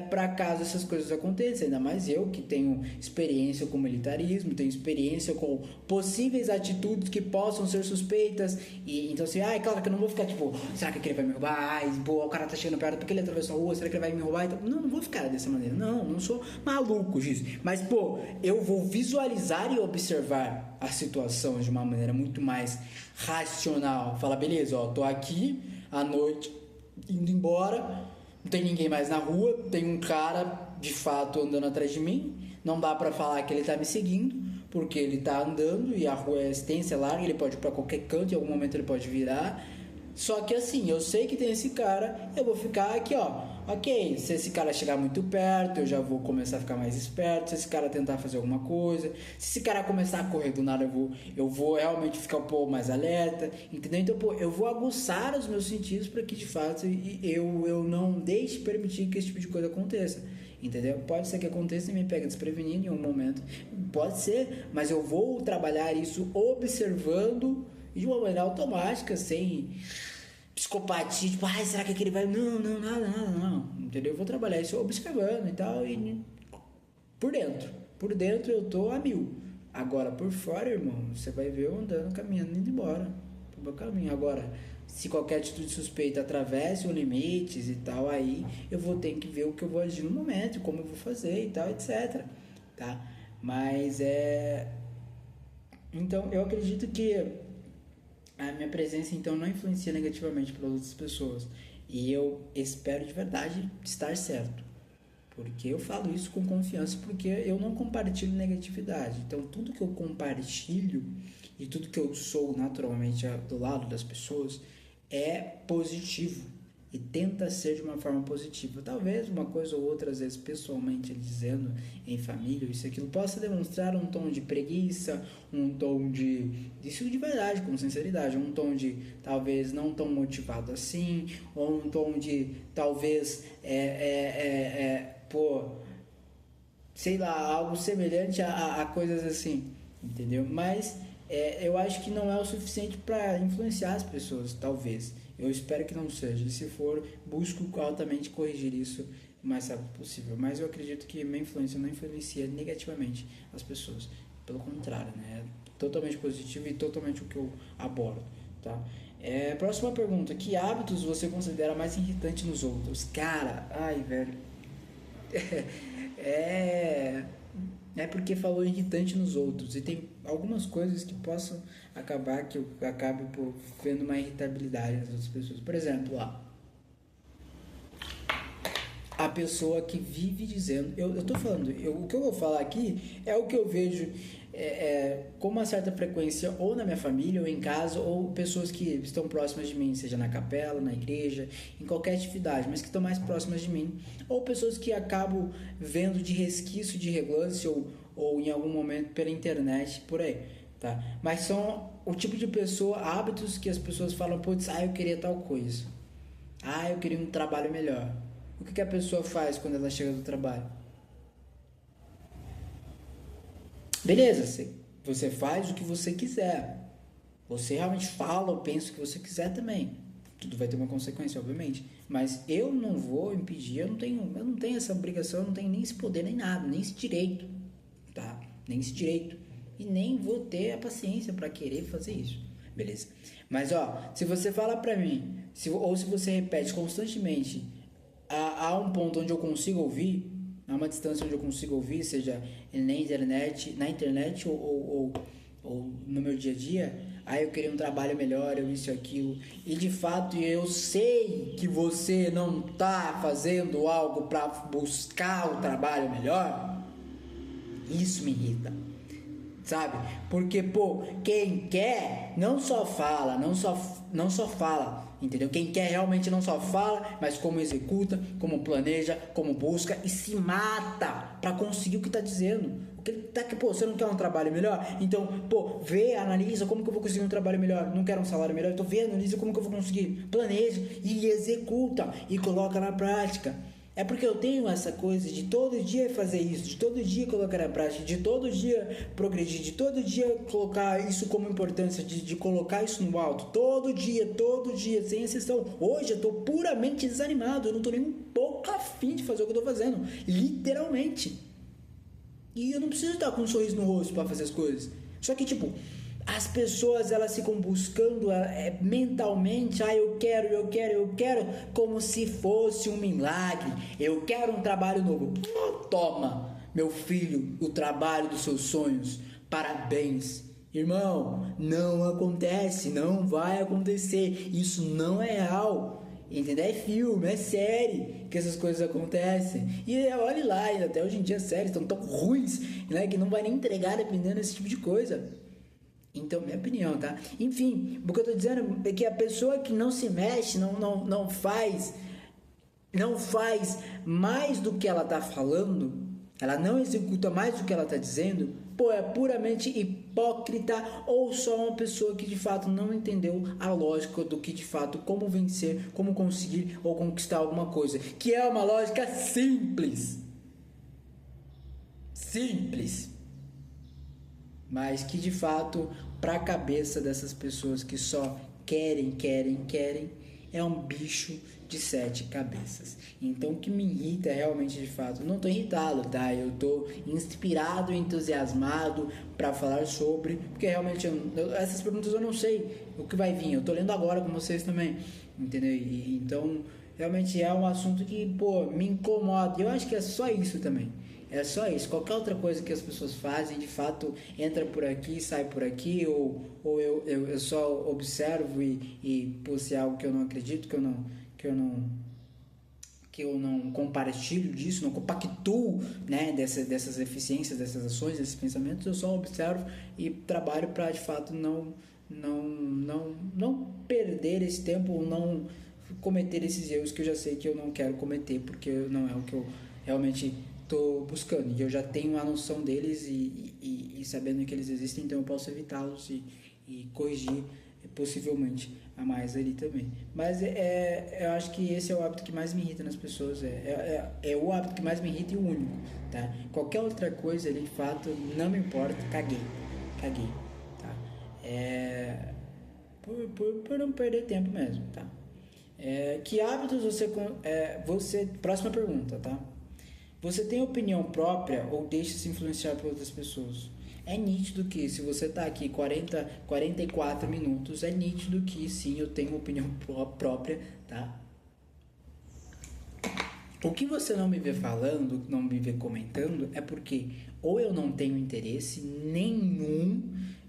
para caso essas coisas aconteçam. Ainda mais eu que tenho experiência com militarismo, tenho experiência com possíveis atitudes que possam ser suspeitas, e então assim, claro que eu não vou ficar tipo, será que ele vai me roubar? O cara tá chegando perto porque ele atravessou a rua, será que ele vai me roubar? Então, não vou ficar dessa maneira, não sou maluco disso, mas eu vou visualizar e observar a situação de uma maneira muito mais racional. Fala, beleza, tô aqui à noite indo embora, não tem ninguém mais na rua, tem um cara de fato andando atrás de mim, não dá pra falar que ele tá me seguindo, porque ele tá andando e a rua é extensa, é larga, ele pode ir pra qualquer canto, em algum momento ele pode virar. Só que assim, eu sei que tem esse cara, eu vou ficar aqui, ok, se esse cara chegar muito perto, eu já vou começar a ficar mais esperto. Se esse cara tentar fazer alguma coisa, se esse cara começar a correr do nada, eu vou realmente ficar um pouco mais alerta, entendeu? Então, eu vou aguçar os meus sentidos para que de fato eu não deixe permitir que esse tipo de coisa aconteça, entendeu? Pode ser que aconteça e me pegue desprevenido em um momento, pode ser, mas eu vou trabalhar isso observando de uma maneira automática, sem psicopatia, tipo, será que aquele vai... Não, nada, entendeu? Eu vou trabalhar isso observando e tal, e por dentro eu tô a 1000. Agora, por fora, irmão, você vai ver eu andando, caminhando, indo embora pro meu caminho. Agora, se qualquer atitude suspeita atravesse os limites e tal, aí eu vou ter que ver o que eu vou agir no momento, como eu vou fazer e tal, etc, tá? Mas então, eu acredito que a minha presença então não influencia negativamente para outras pessoas, e eu espero de verdade estar certo, porque eu falo isso com confiança, porque eu não compartilho negatividade. Então tudo que eu compartilho e tudo que eu sou naturalmente do lado das pessoas é positivo e tenta ser de uma forma positiva. Talvez uma coisa ou outra, às vezes pessoalmente dizendo, em família, isso e aquilo, possa demonstrar um tom de preguiça, um tom isso de verdade, com sinceridade, um tom de talvez não tão motivado assim, ou um tom de talvez sei lá, algo semelhante a coisas assim, entendeu? Mas eu acho que não é o suficiente para influenciar as pessoas, talvez. Eu espero que não seja, e se for, busco altamente corrigir isso o mais rápido possível. Mas eu acredito que minha influência não influencia negativamente as pessoas, pelo contrário, né? É totalmente positivo e totalmente o que eu abordo, tá? Próxima pergunta: que hábitos você considera mais irritante nos outros? Cara, velho, porque falou irritante nos outros, e tem algumas coisas que possam acabar que eu acabe vendo uma irritabilidade nas outras pessoas. Por exemplo, a pessoa que vive dizendo, eu tô falando, o que eu vou falar aqui é o que eu vejo com uma certa frequência, ou na minha família, ou em casa, ou pessoas que estão próximas de mim, seja na capela, na igreja, em qualquer atividade, mas que estão mais próximas de mim, ou pessoas que acabo vendo de resquício, de relance, ou em algum momento pela internet, por aí, tá? Mas são o tipo de pessoa, hábitos que as pessoas falam, putz, eu queria tal coisa, eu queria um trabalho melhor. O que a pessoa faz quando ela chega do trabalho? Beleza, você faz o que você quiser. Você realmente fala ou pensa o que você quiser também. Tudo vai ter uma consequência, obviamente. Mas eu não vou impedir, eu não tenho essa obrigação, eu não tenho nem esse poder, nem nada, nem esse direito, tá? Nem esse direito. E nem vou ter a paciência para querer fazer isso. Beleza? Mas, se você fala pra mim, ou se você repete constantemente, há um ponto onde eu consigo ouvir, há uma distância onde eu consigo ouvir, seja na internet ou no meu dia a dia, eu queria um trabalho melhor, eu isso e aquilo, e de fato eu sei que você não tá fazendo algo para buscar um trabalho melhor, isso me irrita, sabe? Porque, quem quer não só fala, não só fala, entendeu? Quem quer realmente não só fala, mas como executa, como planeja, como busca e se mata para conseguir o que tá dizendo. O que ele tá aqui, você não quer um trabalho melhor? Então, vê, analisa como que eu vou conseguir um trabalho melhor. Não quero um salário melhor, então vê, analisa como que eu vou conseguir. Planeja e executa e coloca na prática. É porque eu tenho essa coisa de todo dia fazer isso, de todo dia colocar na prática, de todo dia progredir, de todo dia colocar isso como importância, de colocar isso no alto, todo dia, sem exceção. Hoje eu tô puramente desanimado, eu não tô nem um pouco afim de fazer o que eu tô fazendo, literalmente. E eu não preciso estar com um sorriso no rosto para fazer as coisas. Só que, as pessoas, elas ficam buscando mentalmente, eu quero, como se fosse um milagre. Eu quero um trabalho novo. Toma, meu filho, o trabalho dos seus sonhos. Parabéns. Irmão, não acontece, não vai acontecer. Isso não é real. Entendeu? É filme, é série que essas coisas acontecem. E olhe lá, até hoje em dia as séries estão tão ruins, né, que não vai nem entregar dependendo desse tipo de coisa. Então, minha opinião, tá? Enfim, o que eu tô dizendo é que a pessoa que não se mexe, não faz mais do que ela tá falando, ela não executa mais do que ela tá dizendo, é puramente hipócrita ou só uma pessoa que de fato não entendeu a lógica do que de fato, como vencer, como conseguir ou conquistar alguma coisa, que é uma lógica simples, mas que de fato, para a cabeça dessas pessoas que só querem, é um bicho de 7 cabeças. Então o que me irrita realmente, de fato, não tô irritado, tá? Eu tô inspirado, entusiasmado para falar sobre, porque realmente essas perguntas eu não sei o que vai vir, eu tô lendo agora com vocês também, entendeu? Então realmente é um assunto que, me incomoda, eu acho que é só isso também. É só isso. Qualquer outra coisa que as pessoas fazem, de fato, entra por aqui, sai por aqui, ou eu só observo se é algo que eu não acredito, que eu não compartilho disso, não compactuo, né, dessas eficiências, dessas ações, desses pensamentos, eu só observo e trabalho para, de fato, não perder esse tempo, ou não cometer esses erros que eu já sei que eu não quero cometer, porque não é o que eu realmente estou buscando, e eu já tenho a noção deles e sabendo que eles existem, então eu posso evitá-los e corrigir possivelmente a mais ali também. Mas eu acho que esse é o hábito que mais me irrita nas pessoas, é o hábito que mais me irrita e o único, tá? Qualquer outra coisa ali, de fato, não me importa, caguei, tá? Por não perder tempo mesmo, tá? Que hábitos você... Próxima pergunta, tá? Você tem opinião própria ou deixa-se influenciar por outras pessoas? É nítido que, se você está aqui 44 minutos, é nítido que sim, eu tenho opinião própria, tá? O que você não me vê falando, não me vê comentando, é porque ou eu não tenho interesse nenhum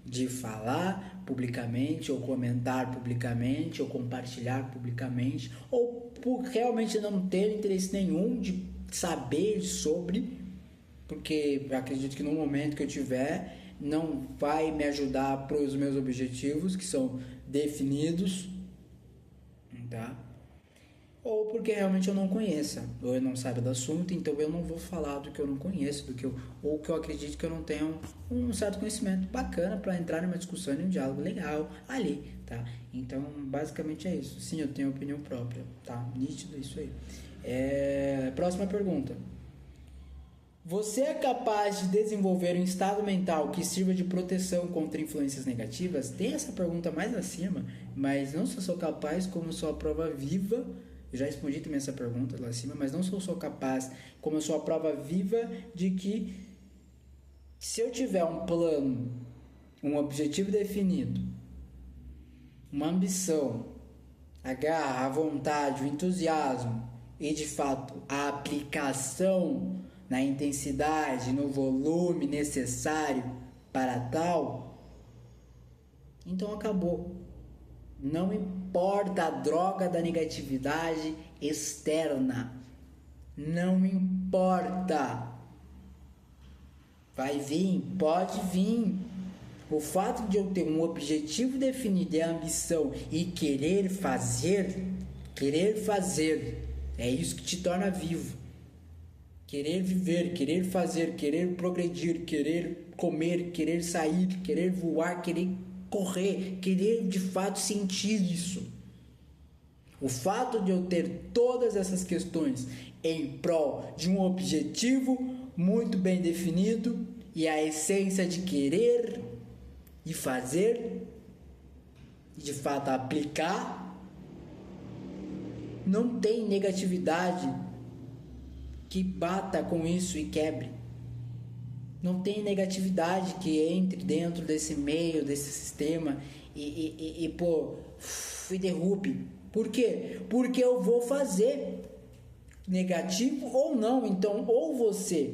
de falar publicamente, ou comentar publicamente, ou compartilhar publicamente, ou por realmente não ter interesse nenhum de saber sobre, porque eu acredito que no momento que eu tiver, não vai me ajudar para os meus objetivos, que são definidos, tá? Ou porque realmente eu não conheça, ou eu não saiba do assunto, então eu não vou falar do que eu não conheço, ou que eu acredito que eu não tenho um certo conhecimento bacana para entrar numa discussão e um diálogo legal ali, tá? Então, basicamente é isso. Sim, eu tenho opinião própria, tá? Nítido isso aí. Próxima pergunta. Você é capaz de desenvolver um estado mental que sirva de proteção contra influências negativas? Tem essa pergunta mais acima, mas não só sou capaz, como sou a prova viva. Eu já respondi também essa pergunta lá acima, mas não sou capaz, como eu sou a prova viva de que se eu tiver um plano, um objetivo definido, uma ambição, a garra, a vontade, o entusiasmo e de fato a aplicação na intensidade, no volume necessário para tal, então acabou. Não importa a droga da negatividade externa. Não importa. Vai vir, pode vir. O fato de eu ter um objetivo definido e a ambição e querer fazer, é isso que te torna vivo. Querer viver, querer fazer, querer progredir, querer comer, querer sair, querer voar, querer correr, querer de fato sentir isso. O fato de eu ter todas essas questões em prol de um objetivo muito bem definido e a essência de querer e fazer e de fato aplicar, não tem negatividade que bata com isso e quebre. Não tem negatividade que entre dentro desse meio, desse sistema e derrube. Por quê? Porque eu vou fazer, negativo ou não. Então, ou você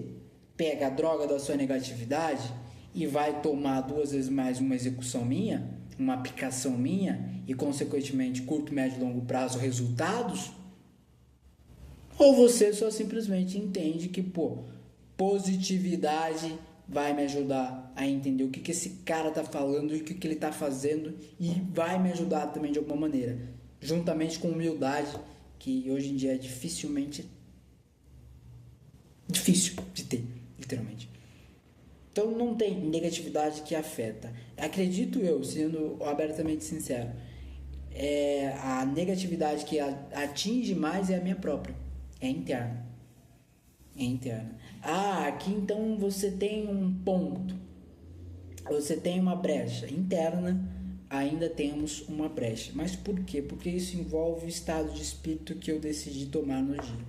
pega a droga da sua negatividade e vai tomar 2 vezes mais uma execução minha, uma aplicação minha e, consequentemente, curto, médio e longo prazo, resultados, ou você só simplesmente entende que, positividade vai me ajudar a entender o que esse cara tá falando e o que ele tá fazendo e vai me ajudar também de alguma maneira, juntamente com humildade, que hoje em dia é difícil de ter, literalmente. Então não tem negatividade que afeta. Acredito eu, sendo abertamente sincero, a negatividade que atinge mais é a minha própria, é interna. Aqui então você tem um ponto, você tem uma brecha interna, ainda temos uma brecha. Mas por quê? Porque isso envolve o estado de espírito que eu decidi tomar no dia,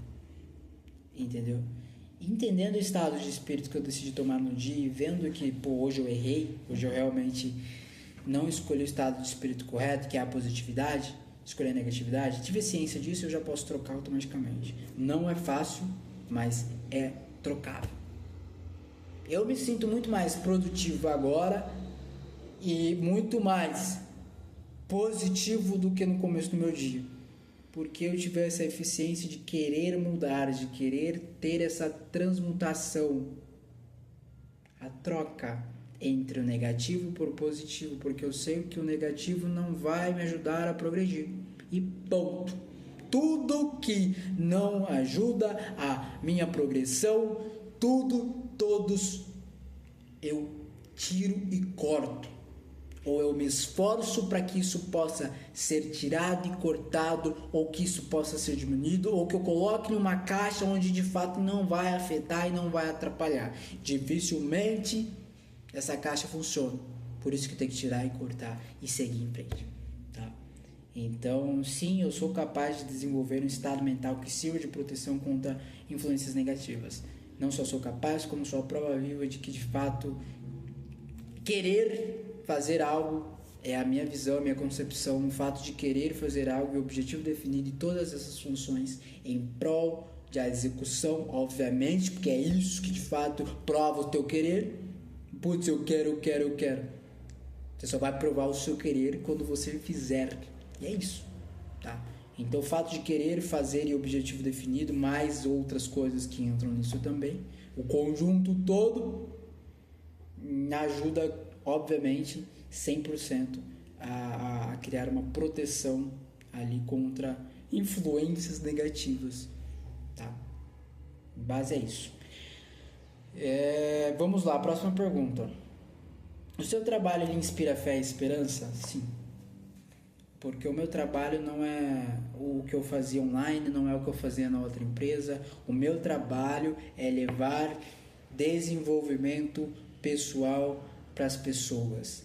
entendeu? Entendendo o estado de espírito que eu decidi tomar no dia e vendo que, hoje eu errei, hoje eu realmente não escolhi o estado de espírito correto, que é a positividade, escolhi a negatividade, tive ciência disso, eu já posso trocar automaticamente. Não é fácil, mas é trocável. Eu me sinto muito mais produtivo agora e muito mais positivo do que no começo do meu dia, porque eu tive essa eficiência de querer mudar, de querer ter essa transmutação, a troca entre o negativo por positivo, porque eu sei que o negativo não vai me ajudar a progredir, e ponto. Tudo que não ajuda a minha progressão, todos eu tiro e corto. Ou eu me esforço para que isso possa ser tirado e cortado, ou que isso possa ser diminuído, ou que eu coloque em uma caixa onde de fato não vai afetar e não vai atrapalhar. Dificilmente essa caixa funciona. Por isso que eu tenho que tirar e cortar e seguir em frente. Tá? Então, sim, eu sou capaz de desenvolver um estado mental que sirva de proteção contra influências negativas. Não só sou capaz, como sou a prova viva de que, de fato, querer fazer algo é a minha visão, a minha concepção. O fato de querer fazer algo e o objetivo definido e todas essas funções em prol da execução, obviamente, porque é isso que, de fato, prova o teu querer. Putz, eu quero. Você só vai provar o seu querer quando você fizer. E é isso, tá? Então, o fato de querer fazer e objetivo definido, mais outras coisas que entram nisso também, o conjunto todo, ajuda, obviamente, 100% a criar uma proteção ali contra influências negativas, tá? Base é isso. Vamos lá, próxima pergunta. O seu trabalho ele inspira fé e esperança? Sim. Porque o meu trabalho não é o que eu fazia online, não é o que eu fazia na outra empresa. O meu trabalho é levar desenvolvimento pessoal para as pessoas.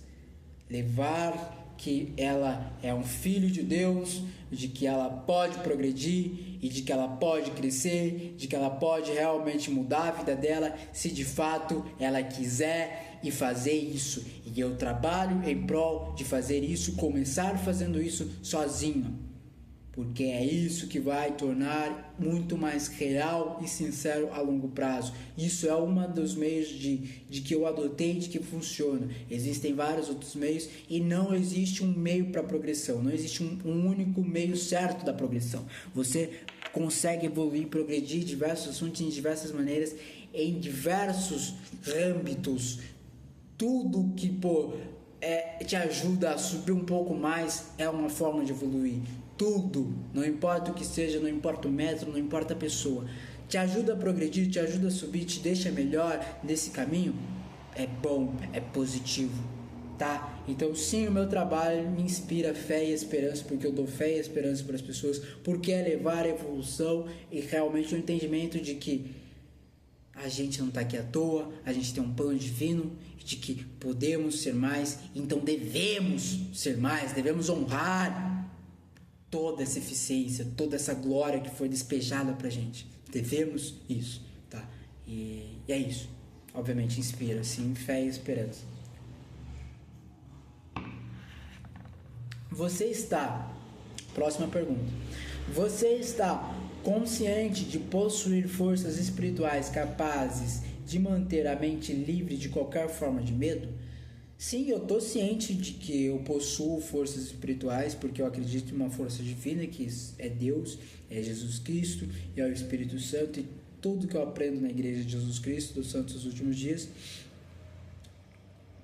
Levar que ela é um filho de Deus, de que ela pode progredir e de que ela pode crescer, de que ela pode realmente mudar a vida dela se de fato ela quiser e fazer isso. E eu trabalho em prol de fazer isso, começar fazendo isso sozinho, porque é isso que vai tornar muito mais real e sincero a longo prazo. Isso é um dos meios de que eu adotei, de que funciona. Existem vários outros meios e não existe um meio para progressão, não existe um único meio certo da progressão. Você consegue evoluir, progredir diversos assuntos de diversas maneiras, em diversos âmbitos. Tudo que te ajuda a subir um pouco mais é uma forma de evoluir. Tudo, não importa o que seja, não importa o método, não importa a pessoa, te ajuda a progredir, te ajuda a subir, te deixa melhor nesse caminho, é bom, é positivo, tá? Então sim, o meu trabalho me inspira fé e esperança, porque eu dou fé e esperança para as pessoas, porque é levar a evolução e realmente o entendimento de que a gente não está aqui à toa, a gente tem um plano divino, de que podemos ser mais, então devemos ser mais, devemos honrar toda essa eficiência, toda essa glória que foi despejada pra gente. Devemos isso, tá? E é isso. Obviamente inspira, sim, fé e esperança. Próxima pergunta. Você está consciente de possuir forças espirituais capazes de manter a mente livre de qualquer forma de medo? Sim, eu estou ciente de que eu possuo forças espirituais, porque eu acredito em uma força divina, que é Deus, é Jesus Cristo, e é o Espírito Santo, e tudo que eu aprendo na Igreja de Jesus Cristo, dos Santos dos Últimos Dias,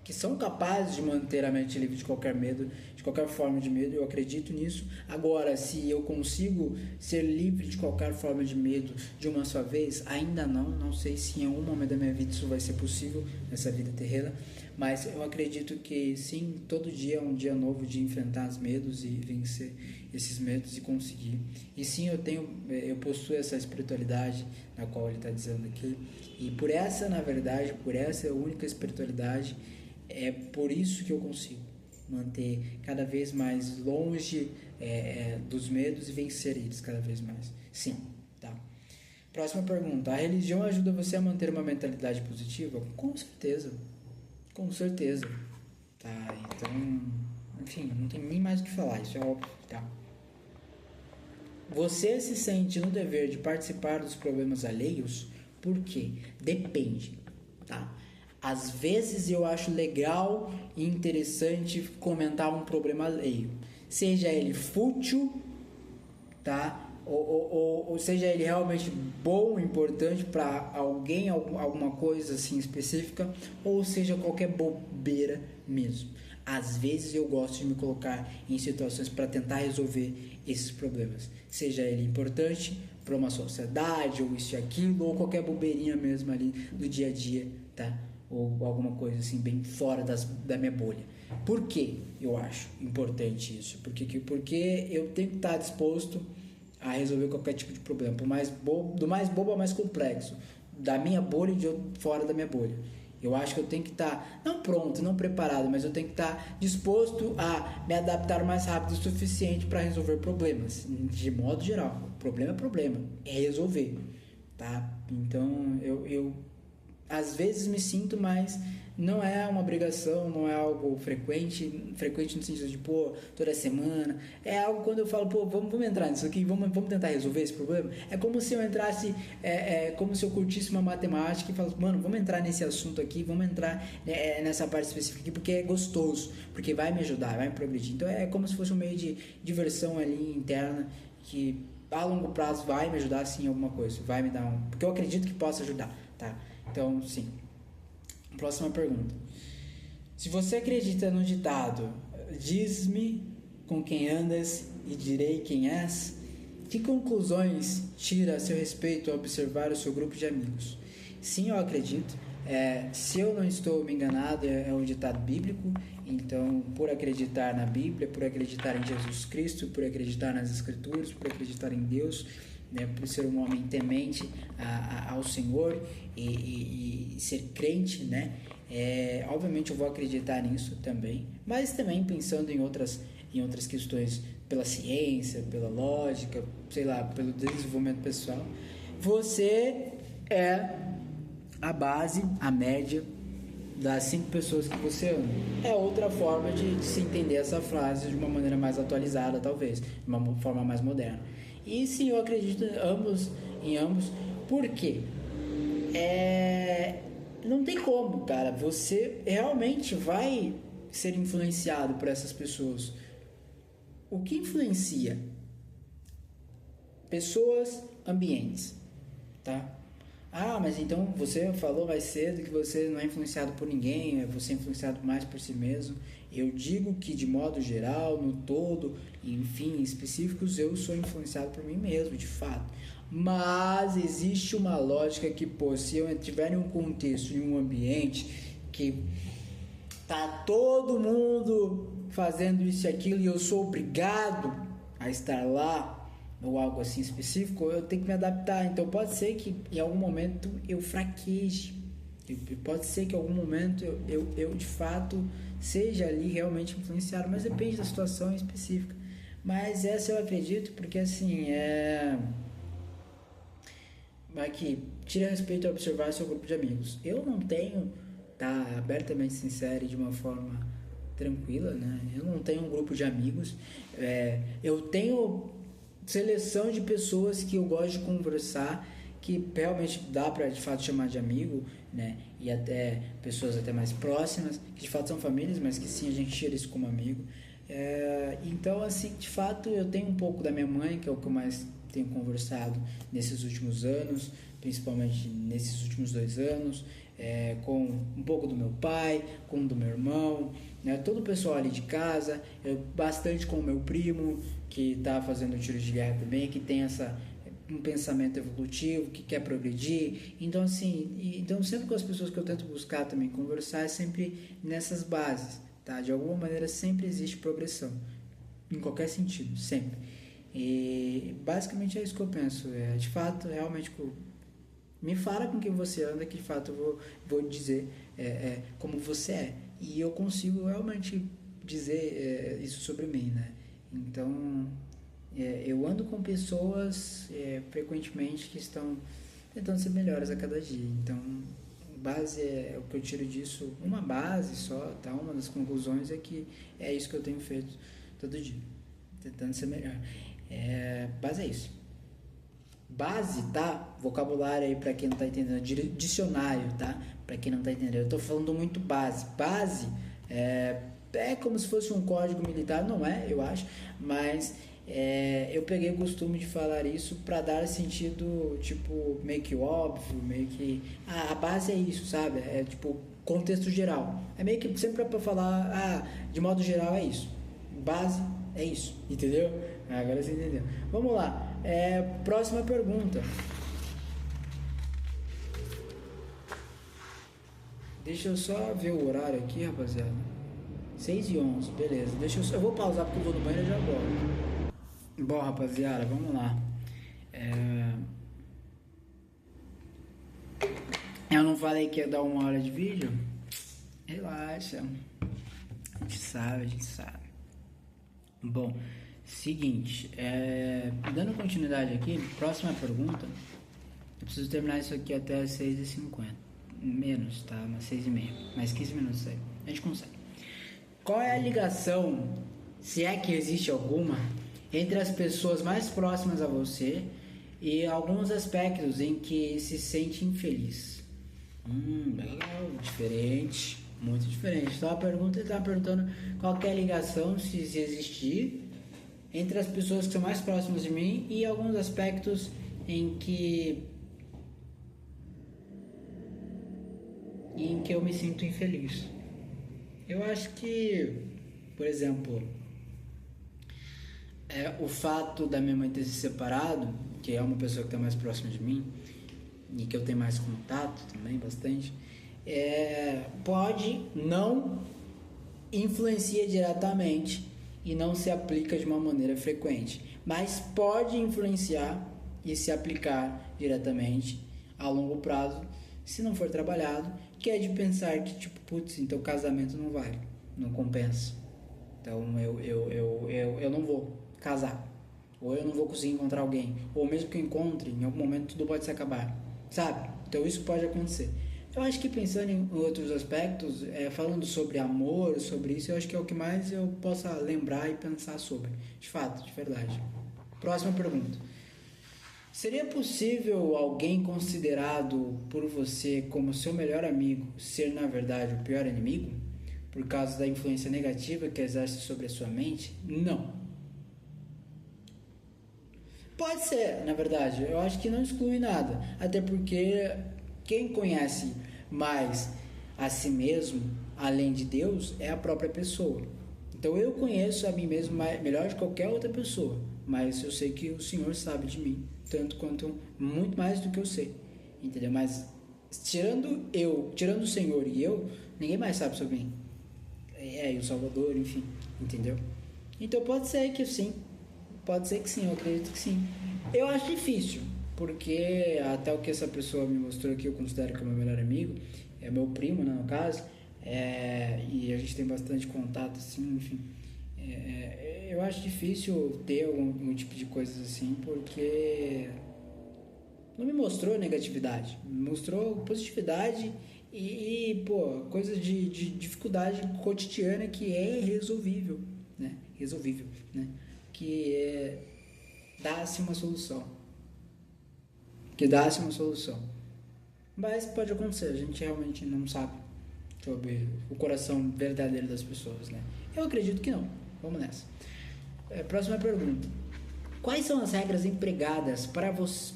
que são capazes de manter a mente livre de qualquer medo, de qualquer forma de medo, eu acredito nisso. Agora, se eu consigo ser livre de qualquer forma de medo de uma só vez, ainda não sei se em algum momento da minha vida isso vai ser possível, nessa vida terrena, mas eu acredito que sim, todo dia é um dia novo de enfrentar os medos e vencer esses medos e conseguir. E sim, eu possuo essa espiritualidade na qual ele está dizendo aqui, e por essa única espiritualidade, é por isso que eu consigo manter cada vez mais longe dos medos e vencer eles cada vez mais. Sim, tá. Próxima pergunta. A religião ajuda você a manter uma mentalidade positiva? Com certeza. Com certeza. Tá, então, enfim, não tem nem mais o que falar, isso é óbvio, tá. Você se sente no dever de participar dos problemas alheios? Por quê? Depende, tá. Às vezes eu acho legal e interessante comentar um problema alheio, seja ele fútil, tá? Ou seja ele realmente bom, importante para alguém, alguma coisa assim específica, ou seja qualquer bobeira mesmo. Às vezes eu gosto de me colocar em situações para tentar resolver esses problemas, seja ele importante para uma sociedade, ou isso e aquilo, ou qualquer bobeirinha mesmo ali do dia a dia, tá? Ou alguma coisa assim bem fora da minha bolha. Por que eu acho importante isso? Porque eu tenho que estar disposto a resolver qualquer tipo de problema, do mais bobo ao mais complexo, da minha bolha e de fora da minha bolha. Eu acho que eu tenho que estar, não pronto, não preparado, mas eu tenho que estar disposto a me adaptar o mais rápido o suficiente para resolver problemas, de modo geral. Problema é problema, é resolver, tá? Então eu às vezes me sinto, mas não é uma obrigação, não é algo frequente no sentido de, toda semana. É algo quando eu falo, vamos entrar nisso aqui, vamos tentar resolver esse problema. É como se eu entrasse, como se eu curtisse uma matemática e falasse, mano, vamos entrar nesse assunto aqui, vamos entrar nessa parte específica aqui, porque é gostoso, porque vai me ajudar, vai me progredir. Então é como se fosse um meio de diversão ali interna, que a longo prazo vai me ajudar sim em alguma coisa, vai me dar porque eu acredito que possa ajudar, tá? Então, sim. Próxima pergunta. Se você acredita no ditado, diz-me com quem andas e direi quem és, que conclusões tira a seu respeito ao observar o seu grupo de amigos? Sim, eu acredito. Se eu não estou me enganado, é um ditado bíblico. Então, por acreditar na Bíblia, por acreditar em Jesus Cristo, por acreditar nas Escrituras, por acreditar em Deus, né, por ser um homem temente ao Senhor e ser crente, né? Obviamente eu vou acreditar nisso também, mas também pensando em outras questões, pela ciência, pela lógica, sei lá, pelo desenvolvimento pessoal. Você é a base, a média das 5 pessoas que você ama. É outra forma de se entender essa frase de uma maneira mais atualizada, talvez, de uma forma mais moderna. E sim, eu acredito em ambos. Por quê? Não tem como, cara. Você realmente vai ser influenciado por essas pessoas. O que influencia? Pessoas, ambientes, tá? Mas então você falou mais cedo que você não é influenciado por ninguém, você é influenciado mais por si mesmo. Eu digo que de modo geral, no todo, enfim, específicos, eu sou influenciado por mim mesmo, de fato. Mas existe uma lógica que, se eu estiver em um contexto, em um ambiente que tá todo mundo fazendo isso e aquilo e eu sou obrigado a estar lá, ou algo assim específico, eu tenho que me adaptar. Então pode ser que em algum momento eu fraqueje, pode ser que em algum momento eu de fato seja ali realmente influenciado, mas depende da situação específica. Mas essa eu acredito, porque assim, aqui, tira respeito a observar seu grupo de amigos. Eu não tenho, tá abertamente sincero e de uma forma tranquila, né? Eu não tenho um grupo de amigos. Eu tenho seleção de pessoas que eu gosto de conversar, que realmente dá para de fato chamar de amigo, né? E até pessoas até mais próximas, que de fato são famílias, mas que sim, a gente tira isso como amigo. Então, assim, de fato, eu tenho um pouco da minha mãe, que é o que eu mais tenho conversado nesses últimos anos, principalmente nesses últimos 2 anos, com um pouco do meu pai, com do meu irmão, né? Todo o pessoal ali de casa, bastante com o meu primo, que está fazendo tiro de guerra também, que tem um pensamento evolutivo, que quer progredir. Então, assim, sempre com as pessoas que eu tento buscar também conversar, é sempre nessas bases, tá? De alguma maneira sempre existe progressão, em qualquer sentido, sempre. E basicamente é isso que eu penso. De fato, realmente, me fala com quem você anda, que de fato eu vou dizer como você é. E eu consigo realmente dizer isso sobre mim, né? Então, eu ando com pessoas frequentemente que estão tentando ser melhores a cada dia. Então, base o que eu tiro disso, uma base só, tá? Uma das conclusões é que é isso que eu tenho feito todo dia, tentando ser melhor. Base é isso. Base, tá? Vocabulário aí pra quem não tá entendendo. Dicionário, tá? Pra quem não tá entendendo. Eu tô falando muito base. Base é como se fosse um código militar. Não é, eu acho. Mas eu peguei o costume de falar isso pra dar sentido, tipo, meio que óbvio, meio que... a base é isso, sabe? É tipo, contexto geral. É meio que sempre pra falar, de modo geral é isso. Base é isso, entendeu? Agora você entendeu. Vamos lá. Próxima pergunta. Deixa eu só ver o horário aqui, rapaziada. 6h11, beleza. Eu vou pausar porque eu vou no banheiro e já volto. Bom, rapaziada, vamos lá. Eu não falei que ia dar 1 hora de vídeo? Relaxa. A gente sabe. Bom, seguinte, dando continuidade aqui, próxima pergunta. Eu preciso terminar isso aqui até as 6h50. Menos, tá? Umas 6h30. Mais 15 minutos aí. A gente consegue. Qual é a ligação, se é que existe alguma, entre as pessoas mais próximas a você e alguns aspectos em que se sente infeliz? Legal, diferente. Muito diferente. Então a pergunta está perguntando qual é a ligação, se existir, entre as pessoas que são mais próximas de mim e alguns aspectos em que e em que eu me sinto infeliz. Eu acho que, por exemplo, o fato da minha mãe ter se separado, que é uma pessoa que está mais próxima de mim e que eu tenho mais contato também, bastante, pode não influencia diretamente e não se aplica de uma maneira frequente, mas pode influenciar e se aplicar diretamente a longo prazo, se não for trabalhado, que é de pensar que, tipo, putz, então casamento não vale, não compensa. Então eu não vou casar, ou eu não vou conseguir encontrar alguém, ou mesmo que eu encontre, em algum momento tudo pode se acabar, sabe? Então isso pode acontecer. Eu acho que pensando em outros aspectos, falando sobre amor, sobre isso, eu acho que é o que mais eu possa lembrar e pensar sobre, de fato, de verdade. Próxima pergunta. Seria possível alguém considerado por você como seu melhor amigo ser, na verdade, o pior inimigo? Por causa da influência negativa que exerce sobre a sua mente? Não. Pode ser, na verdade. Eu acho que não exclui nada. Até porque quem conhece mais a si mesmo, além de Deus, é a própria pessoa. Então eu conheço a mim mesmo melhor de qualquer outra pessoa. Mas eu sei que o Senhor sabe de mim, tanto quanto muito mais do que eu sei. Entendeu? Mas tirando o Senhor e eu, ninguém mais sabe sobre mim. E o Salvador, enfim, entendeu? Então pode ser que sim, eu acredito que sim. Eu acho difícil, porque até o que essa pessoa me mostrou aqui, eu considero que é o meu melhor amigo, é meu primo, né, no caso, e a gente tem bastante contato, assim, enfim. Eu acho difícil ter algum tipo de coisas assim, porque não me mostrou negatividade, me mostrou positividade pô, coisas de dificuldade cotidiana que é resolvível, né? Que dá-se uma solução. Mas pode acontecer, a gente realmente não sabe sobre o coração verdadeiro das pessoas, né? Eu acredito que não. Vamos nessa. Próxima pergunta. Quais são as regras empregadas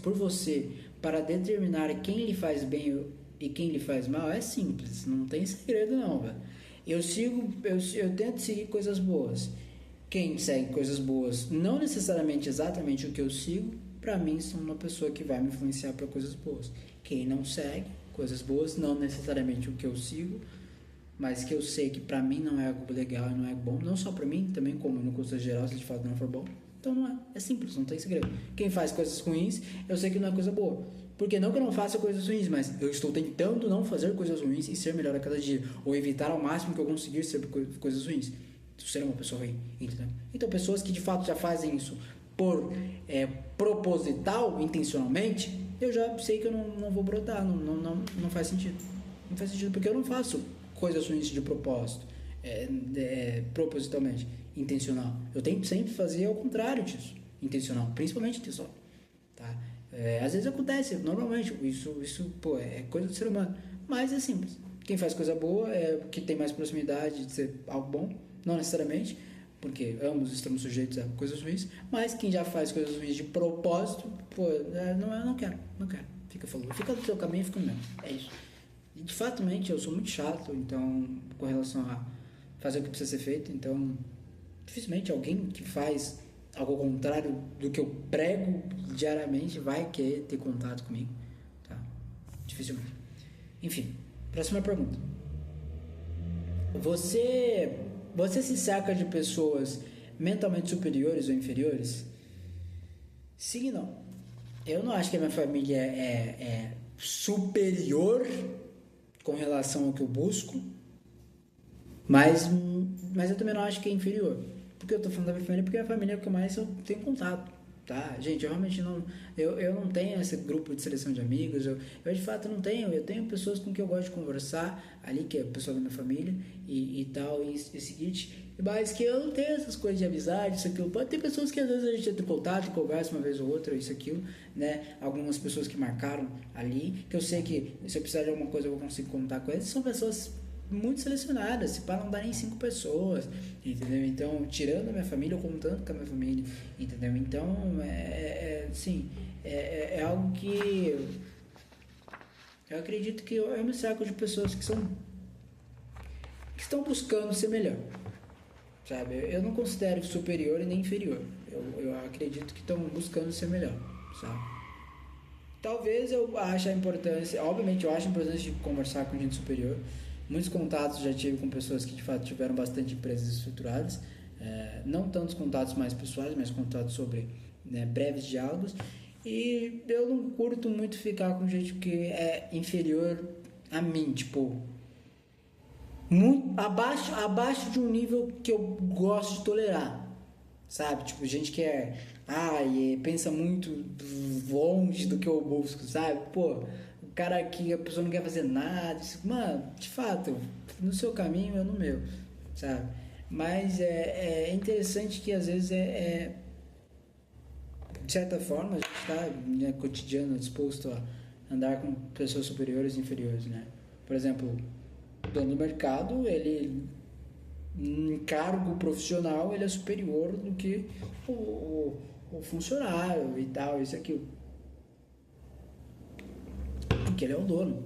por você para determinar quem lhe faz bem e quem lhe faz mal? É simples, não tem segredo não, velho. Eu tento seguir coisas boas. Quem segue coisas boas, não necessariamente exatamente o que eu sigo, para mim são uma pessoa que vai me influenciar para coisas boas. Quem não segue coisas boas, não necessariamente o que eu sigo, mas que eu sei que para mim não é algo legal e não é bom, não só para mim, também como no contexto geral, se de fato não for bom, então não é simples, não tem segredo. Quem faz coisas ruins, eu sei que não é coisa boa, porque não que eu não faça coisas ruins, mas eu estou tentando não fazer coisas ruins e ser melhor a cada dia, ou evitar ao máximo que eu conseguir ser coisas ruins, ser uma pessoa ruim, entendeu? Então pessoas que de fato já fazem isso por proposital, intencionalmente, eu já sei que eu não vou brotar, não faz sentido. Não faz sentido porque eu não faço coisas ruins de propósito, propositalmente, intencional. Eu tento sempre fazer ao contrário disso, intencional, principalmente intencional, tá? Às vezes acontece, normalmente, isso pô, é coisa do ser humano, mas é simples. Quem faz coisa boa é que tem mais proximidade de ser algo bom, não necessariamente, porque ambos estamos sujeitos a coisas ruins, mas quem já faz coisas ruins de propósito, pô, não quero. Fica do teu caminho, fica no meu. É isso. E de fato, eu sou muito chato, então, com relação a fazer o que precisa ser feito, então, dificilmente alguém que faz algo ao contrário do que eu prego diariamente vai querer ter contato comigo, tá? Dificilmente. Enfim, próxima pergunta. Você se cerca de pessoas mentalmente superiores ou inferiores? Sim e não. Eu não acho que a minha família é superior com relação ao que eu busco, mas eu também não acho que é inferior. Porque eu tô falando da minha família, porque a família é o que mais eu tenho contato, tá? Gente, eu realmente não... Eu não tenho esse grupo de seleção de amigos, eu de fato não tenho. Eu tenho pessoas com quem eu gosto de conversar ali, que é o pessoal da minha família e tal, e seguinte... Mas que eu não tenho essas coisas de amizade, isso, aquilo. Pode ter pessoas que às vezes a gente entra em contato, conversa uma vez ou outra, isso, aquilo, né? Algumas pessoas que marcaram ali, que eu sei que se eu precisar de alguma coisa eu vou conseguir contar com eles. São pessoas muito selecionadas, se para não dar nem 5 pessoas, entendeu? Então, tirando a minha família, ou contando com a minha família, entendeu? Então, sim, é algo que Eu acredito que eu me cerco de pessoas que estão buscando ser melhor, sabe? Eu não considero superior e nem inferior. Eu acredito que estão buscando ser melhor, sabe? Talvez eu ache a importância, obviamente eu acho a importância de conversar com gente superior. Muitos contatos já tive com pessoas que de fato tiveram bastante empresas estruturadas, não tantos contatos mais pessoais, mas contatos sobre, né, breves diálogos. E eu não curto muito ficar com gente que é inferior a mim, tipo, muito abaixo de um nível que eu gosto de tolerar, sabe? Tipo, gente que pensa muito longe do que eu busco, sabe? Pô, o cara aqui, a pessoa não quer fazer nada, mano, de fato, no seu caminho, eu no meu, sabe? Mas é interessante que às vezes de certa forma, a gente está, né, cotidiano disposto a andar com pessoas superiores e inferiores, né? Por exemplo, o dono do mercado, ele, em cargo profissional, ele é superior do que o funcionário e tal, isso e aquilo. Porque ele é o dono.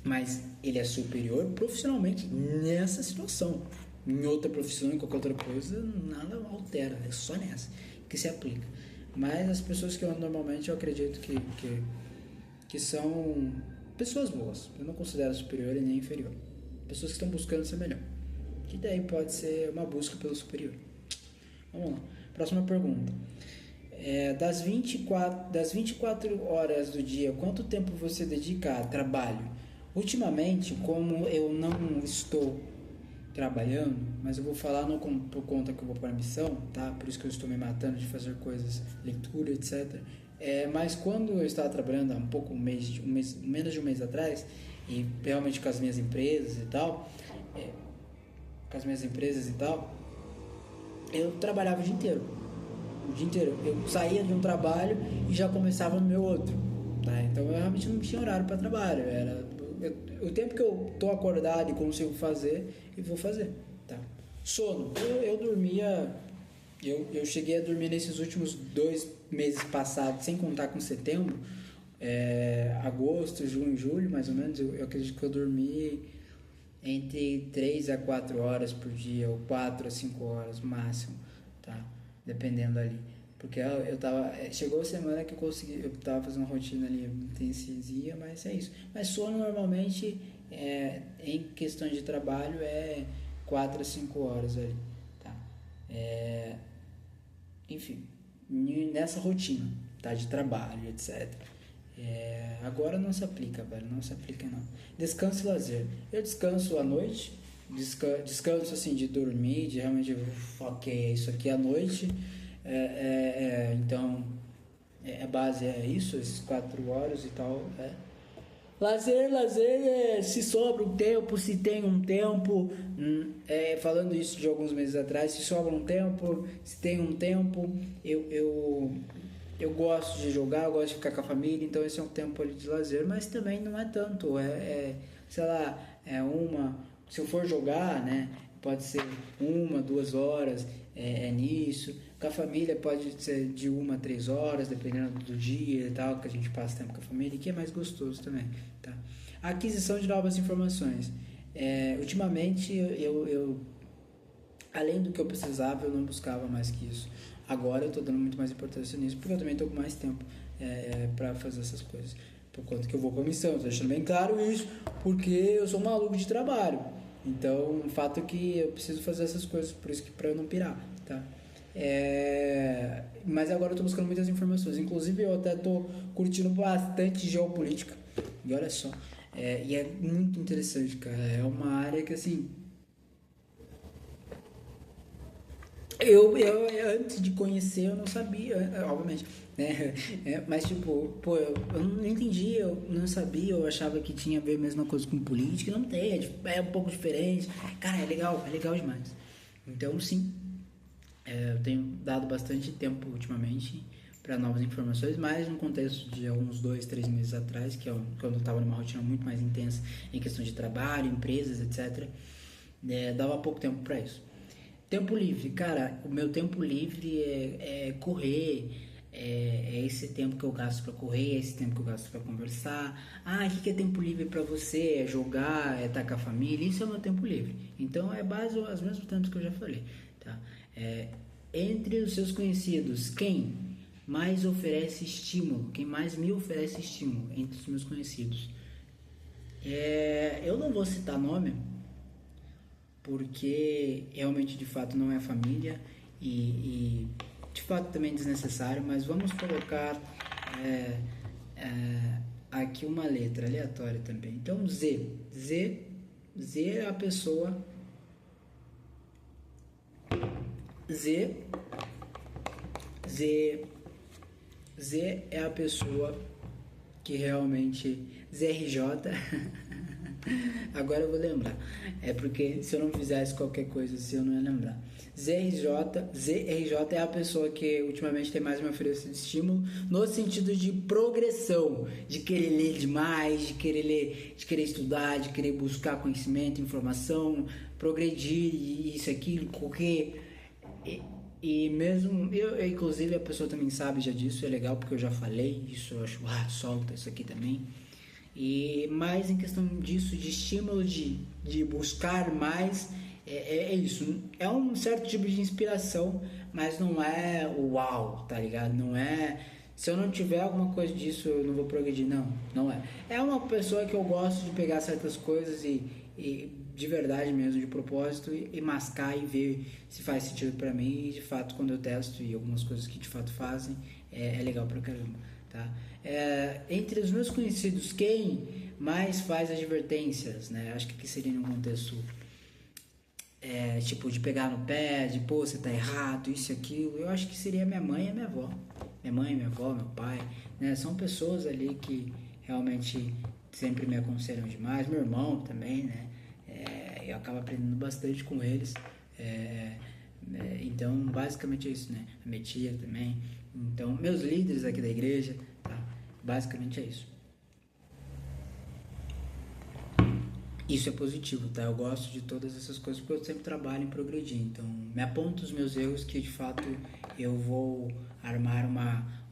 Mas ele é superior profissionalmente nessa situação. Em outra profissão, em qualquer outra coisa, nada altera, é só nessa que se aplica. Mas as pessoas que eu ando normalmente, eu acredito que são pessoas boas. Eu não considero superior e nem inferior. Pessoas que estão buscando ser melhor. Que daí pode ser uma busca pelo superior. Vamos lá. Próxima pergunta. Das 24 horas do dia, quanto tempo você dedica a trabalho? Ultimamente, como eu não estou trabalhando, mas eu vou falar não por conta que eu vou para a missão, tá? Por isso que eu estou me matando de fazer coisas, leitura, etc. Mas quando eu estava trabalhando há menos de um mês atrás, e realmente com as minhas empresas e tal, eu trabalhava o dia inteiro. Eu saía de um trabalho e já começava no meu outro, tá? Então eu realmente não tinha horário para trabalho, o tempo que eu tô acordado e consigo fazer, e vou fazer, tá? Sono, eu dormia, eu cheguei a dormir nesses últimos 2 meses passados, sem contar com setembro, agosto, junho, julho, mais ou menos, eu acredito que eu dormi entre 3 a 4 horas por dia, ou 4 a 5 horas máximo, tá? Dependendo ali. Porque chegou a semana que eu tava fazendo uma rotina ali intensiva, mas é isso. Mas sono normalmente, em questões de trabalho, 4 a 5 horas ali, tá? Enfim, nessa rotina, tá? De trabalho, etc. Agora não se aplica, velho, não se aplica não. Descanso e lazer. Eu descanso à noite, descanso assim de dormir, de realmente, ok, é isso aqui à noite. Então, a base é isso, esses 4 horas e tal. Lazer, se sobra um tempo, se tem um tempo, falando isso de alguns meses atrás, se sobra um tempo, se tem um tempo, eu gosto de jogar, eu gosto de ficar com a família, então esse é um tempo ali de lazer, mas também não é tanto, sei lá, se eu for jogar, né, pode ser 1, 2 horas, nisso. Com a família pode ser de 1 a 3 horas, dependendo do dia e tal, que a gente passa tempo com a família, que é mais gostoso também, tá? A aquisição de novas informações. Ultimamente, eu além do que eu precisava, eu não buscava mais que isso. Agora eu tô dando muito mais importância nisso, porque eu também tô com mais tempo para fazer essas coisas. Por conta que eu vou pra missão, tô deixando bem claro isso, porque eu sou um maluco de trabalho. Então, o fato é que eu preciso fazer essas coisas, por isso que pra eu não pirar, tá? Mas agora eu tô buscando muitas informações. Inclusive, eu até tô curtindo bastante geopolítica. E olha só, e é muito interessante, cara. É uma área que, assim, eu antes de conhecer, eu não sabia, obviamente, né? Mas, tipo, pô, eu não entendia, eu não sabia, eu achava que tinha a ver a mesma coisa com política, não tem, é um pouco diferente. Cara, é legal demais. Então, sim, eu tenho dado bastante tempo ultimamente para novas informações, mas no contexto de alguns 2, 3 meses atrás, que é quando eu estava numa rotina muito mais intensa em questão de trabalho, empresas, etc., dava pouco tempo para isso. Tempo livre, cara, o meu tempo livre é correr, É esse tempo que eu gasto para correr, é esse tempo que eu gasto para conversar. Ah, o que é tempo livre para você? É jogar, é estar com a família? Isso é o meu tempo livre. Então é base aos mesmos tempos que eu já falei, tá? Entre os seus conhecidos, quem mais oferece estímulo? Quem mais me oferece estímulo entre os meus conhecidos? Eu não vou citar nome, porque realmente de fato não é família e de fato também é desnecessário, mas vamos colocar aqui uma letra aleatória também. Então Z é a pessoa Z é a pessoa que realmente ZRJ. Agora eu vou lembrar. É porque se eu não fizesse qualquer coisa assim, eu não ia lembrar. ZRJ é a pessoa que ultimamente tem mais me oferecido estímulo no sentido de progressão, de querer ler demais, de querer ler, de querer estudar, de querer buscar conhecimento, informação, progredir, isso, aquilo, qualquer. E mesmo, inclusive a pessoa também sabe já disso, é legal porque eu já falei isso, eu acho, solta isso aqui também. E mais em questão disso, de estímulo, de buscar mais, é isso. É um certo tipo de inspiração, mas não é uau, tá ligado? Não é. Se eu não tiver alguma coisa disso, eu não vou progredir. Não, não é. É uma pessoa que eu gosto de pegar certas coisas e de verdade mesmo, de propósito, e mascar e ver se faz sentido pra mim. E de fato, quando eu testo e algumas coisas que de fato fazem, é legal pra caramba. Tá? Entre os meus conhecidos, quem mais faz advertências, né? Acho que aqui seria num contexto tipo de pegar no pé, de pô, você tá errado, isso e aquilo. Eu acho que seria minha mãe e minha avó. Minha mãe, minha avó, meu pai, né? São pessoas ali que realmente sempre me aconselham demais. Meu irmão também, né? Eu acabo aprendendo bastante com eles. Então, basicamente é isso, né? A minha tia também. Então, meus líderes aqui da igreja, tá? Basicamente é isso. Isso é positivo, tá? Eu gosto de todas essas coisas porque eu sempre trabalho em progredir. Então, me aponto os meus erros que de fato eu vou armar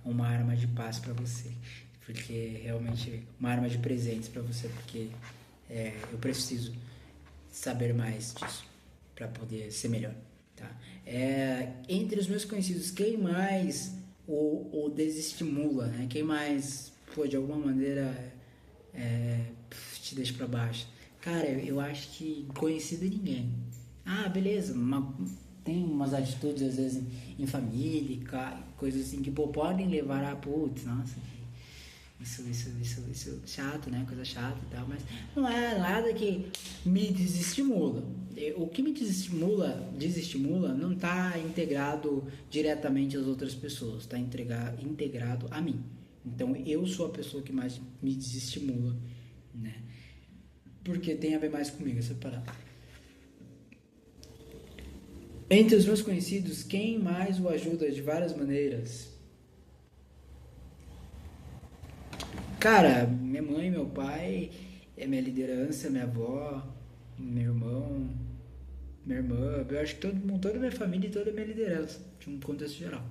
uma arma de paz para você. Porque realmente, uma arma de presentes para você, porque eu preciso saber mais disso para poder ser melhor, tá? Entre os meus conhecidos, quem mais o desestimula, né? Quem mais, pô, de alguma maneira te deixa para baixo? Cara, eu acho que conhecido ninguém. Ah, beleza, tem umas atitudes às vezes em família, coisas assim que pô, podem levar a putz, nossa, isso chato, né? Coisa chata e tal, mas não é nada que me desestimula. O que me desestimula não está integrado diretamente às outras pessoas, está integrado a mim. Então eu sou a pessoa que mais me desestimula, né? Porque tem a ver mais comigo essa parada. Entre os meus conhecidos, quem mais o ajuda de várias maneiras? Cara, minha mãe, meu pai, minha liderança, minha avó, meu irmão, minha irmã. Eu acho que toda a minha família e toda a minha liderança, de um contexto geral.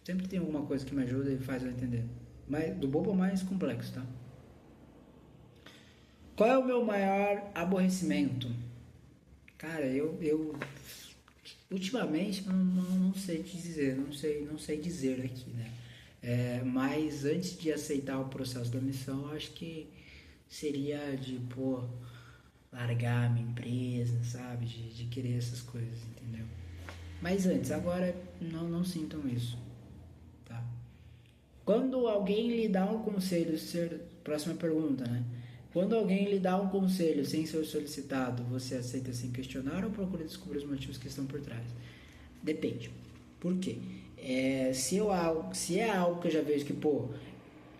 Sempre tem alguma coisa que me ajuda e faz eu entender. Mas do bobo ao mais complexo, tá? Qual é o meu maior aborrecimento? Cara, eu ultimamente não sei te dizer, não sei dizer aqui, né? Mas antes de aceitar o processo da missão, eu acho que seria de, pô, largar a minha empresa, sabe? De querer essas coisas, entendeu? Mas antes, agora não sintam isso, tá? Quando alguém lhe dá um conselho, próxima pergunta, né? Quando alguém lhe dá um conselho sem ser solicitado, você aceita sem questionar ou procura descobrir os motivos que estão por trás? Depende. Por quê? Se é algo que eu já vejo que, pô,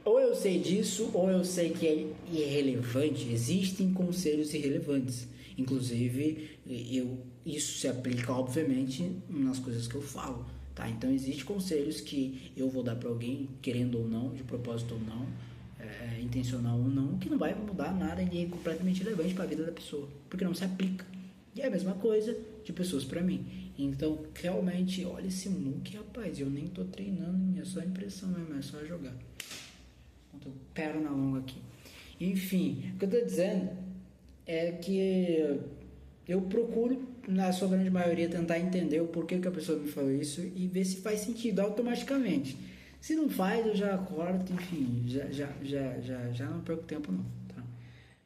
ou eu sei disso, ou eu sei que é irrelevante. Existem conselhos irrelevantes. Inclusive, isso se aplica, obviamente, nas coisas que eu falo, tá? Então, existem conselhos que eu vou dar para alguém, querendo ou não, de propósito ou não, intencional ou não, que não vai mudar nada e é completamente relevante para a vida da pessoa, porque não se aplica. E é a mesma coisa de pessoas para mim. Então, realmente, olha esse muque, rapaz, eu nem tô treinando, é só impressão mesmo, é só jogar. Tô perna longa aqui. Enfim, o que eu tô dizendo é que eu procuro, na sua grande maioria, tentar entender o porquê que a pessoa me falou isso e ver se faz sentido automaticamente. Se não faz, eu já corto, enfim, já não perco tempo não. Tá?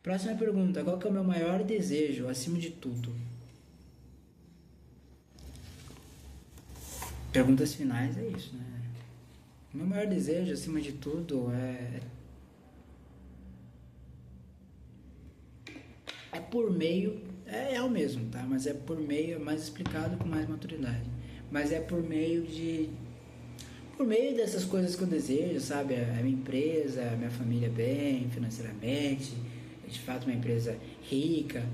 Próxima pergunta, qual que é o meu maior desejo, acima de tudo? Perguntas finais é isso, né? O meu maior desejo, acima de tudo, é por meio, é o mesmo, tá? Mas é por meio, é mais explicado com mais maturidade. Mas é por meio dessas coisas que eu desejo, sabe? A minha empresa, a minha família bem, financeiramente, de fato uma empresa rica,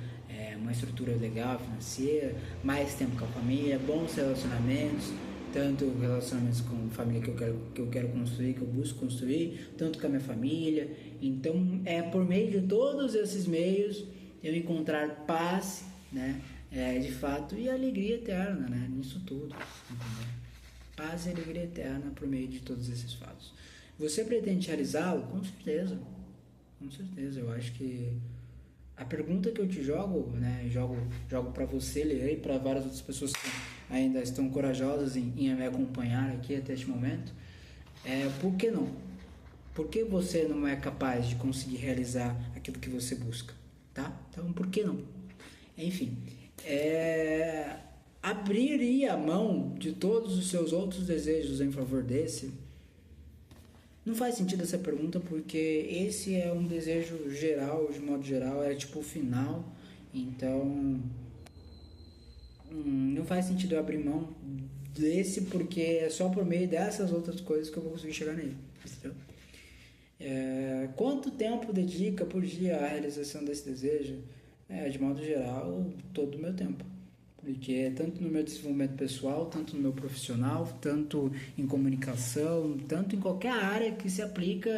uma estrutura legal, financeira, mais tempo com a família, bons relacionamentos, tanto relacionamentos com a família que eu quero construir, que eu busco construir, tanto com a minha família. Então, é por meio de todos esses meios eu encontrar paz, né? De fato, e alegria eterna, né? Nisso tudo, entendeu? Paz e alegria eterna por meio de todos esses fatos. Você pretende realizá-lo? Com certeza. Com certeza. Eu acho que a pergunta que eu te jogo, né? Jogo para você ler e para várias outras pessoas que ainda estão corajosas em me acompanhar aqui até este momento, por que não? Por que você não é capaz de conseguir realizar aquilo que você busca? Tá? Então, por que não? Enfim, abriria a mão de todos os seus outros desejos em favor desse? Não faz sentido essa pergunta, porque esse é um desejo geral, de modo geral, é tipo o final. Então, não faz sentido eu abrir mão desse, porque é só por meio dessas outras coisas que eu vou conseguir chegar nele, entendeu? Quanto tempo dedica por dia à realização desse desejo? De modo geral, todo o meu tempo. Porque tanto no meu desenvolvimento pessoal, tanto no meu profissional, tanto em comunicação, tanto em qualquer área que se aplica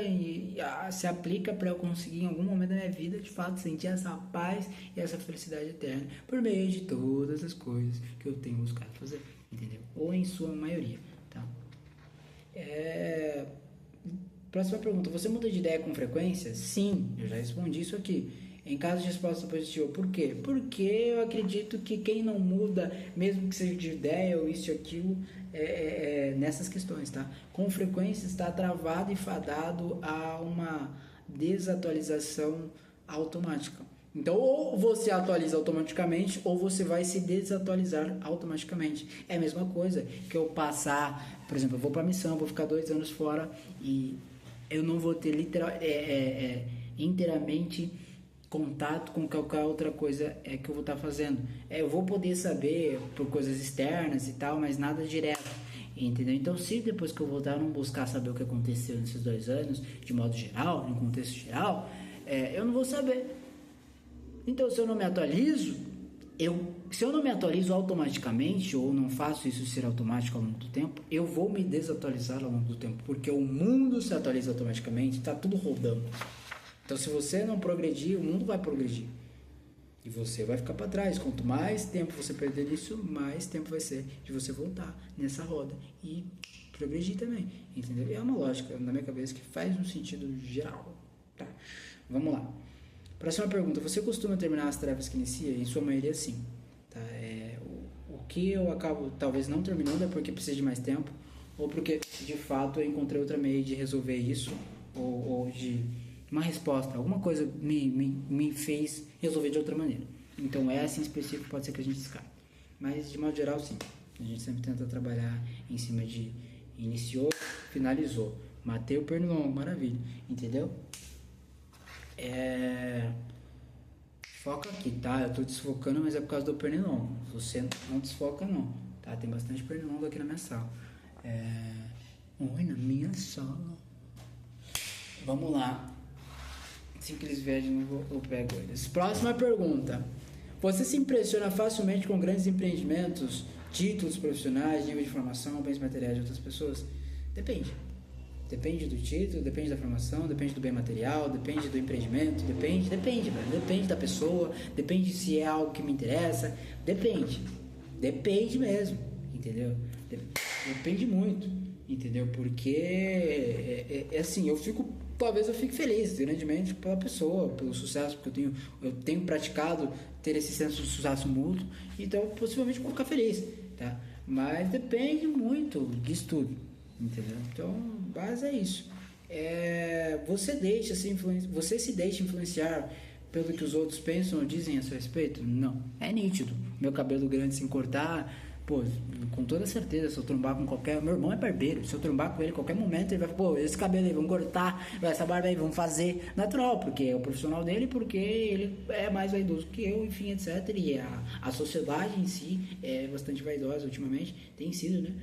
para eu conseguir em algum momento da minha vida, de fato, sentir essa paz e essa felicidade eterna por meio de todas as coisas que eu tenho buscado fazer, entendeu? Ou em sua maioria, tá? Próxima pergunta, você muda de ideia com frequência? Sim, eu já respondi isso aqui. Em caso de resposta positiva, por quê? Porque eu acredito que quem não muda, mesmo que seja de ideia ou isso ou aquilo, nessas questões, tá? Com frequência está travado e fadado a uma desatualização automática. Então, ou você atualiza automaticamente, ou você vai se desatualizar automaticamente. É a mesma coisa que eu passar, por exemplo, eu vou para a missão, vou ficar 2 anos fora e eu não vou ter inteiramente contato com qualquer outra coisa que eu vou estar fazendo. Eu vou poder saber por coisas externas e tal, mas nada direto, entendeu? Então, se depois que eu voltar eu não buscar saber o que aconteceu nesses 2 anos, de modo geral, no contexto geral, eu não vou saber. Então, se eu não me atualizo, se eu não me atualizo automaticamente, ou não faço isso ser automático ao longo do tempo, eu vou me desatualizar ao longo do tempo, porque o mundo se atualiza automaticamente, está tudo rodando. Então, se você não progredir, o mundo vai progredir. E você vai ficar para trás. Quanto mais tempo você perder nisso, mais tempo vai ser de você voltar nessa roda e progredir também. Entendeu? E é uma lógica na minha cabeça que faz um sentido geral. Tá? Vamos lá. Próxima pergunta. Você costuma terminar as tarefas que inicia? Em sua maioria, sim. Tá? O que eu acabo talvez não terminando é porque precisa de mais tempo, ou porque de fato eu encontrei outra meio de resolver isso, ou de uma resposta, alguma coisa me fez resolver de outra maneira. Então, essa em específico pode ser que a gente escape. Mas, de modo geral, sim. A gente sempre tenta trabalhar em cima de iniciou, finalizou. Matei o pernilongo, maravilha. Entendeu? Foca aqui, tá? Eu tô desfocando, mas é por causa do pernilongo. Você não desfoca, não. Tá? Tem bastante pernilongo aqui na minha sala. Oi, na minha sala. Vamos lá. Assim que eles vierem de novo, eu pego eles. Próxima pergunta. Você se impressiona facilmente com grandes empreendimentos, títulos profissionais, nível de formação, bens materiais de outras pessoas? Depende. Depende do título, depende da formação, depende do bem material, depende do empreendimento, depende, velho. Depende da pessoa, depende se é algo que me interessa, depende. Depende mesmo, entendeu? Depende muito, entendeu? Porque, assim, talvez eu fique feliz grandemente pela pessoa, pelo sucesso, porque eu tenho praticado ter esse senso de sucesso mútuo, então possivelmente vou ficar feliz, tá? Mas depende muito disso tudo, entendeu? Então, base é isso. Você se deixa influenciar pelo que os outros pensam ou dizem a seu respeito? Não. É nítido. Meu cabelo grande sem cortar, pô, com toda certeza, se eu trombar com qualquer... Meu irmão é barbeiro, se eu trombar com ele em qualquer momento, ele vai falar, pô, esse cabelo aí, vamos cortar, essa barba aí, vamos fazer natural, porque é o profissional dele, porque ele é mais vaidoso que eu, enfim, etc. E a sociedade em si é bastante vaidosa ultimamente, tem sido, né?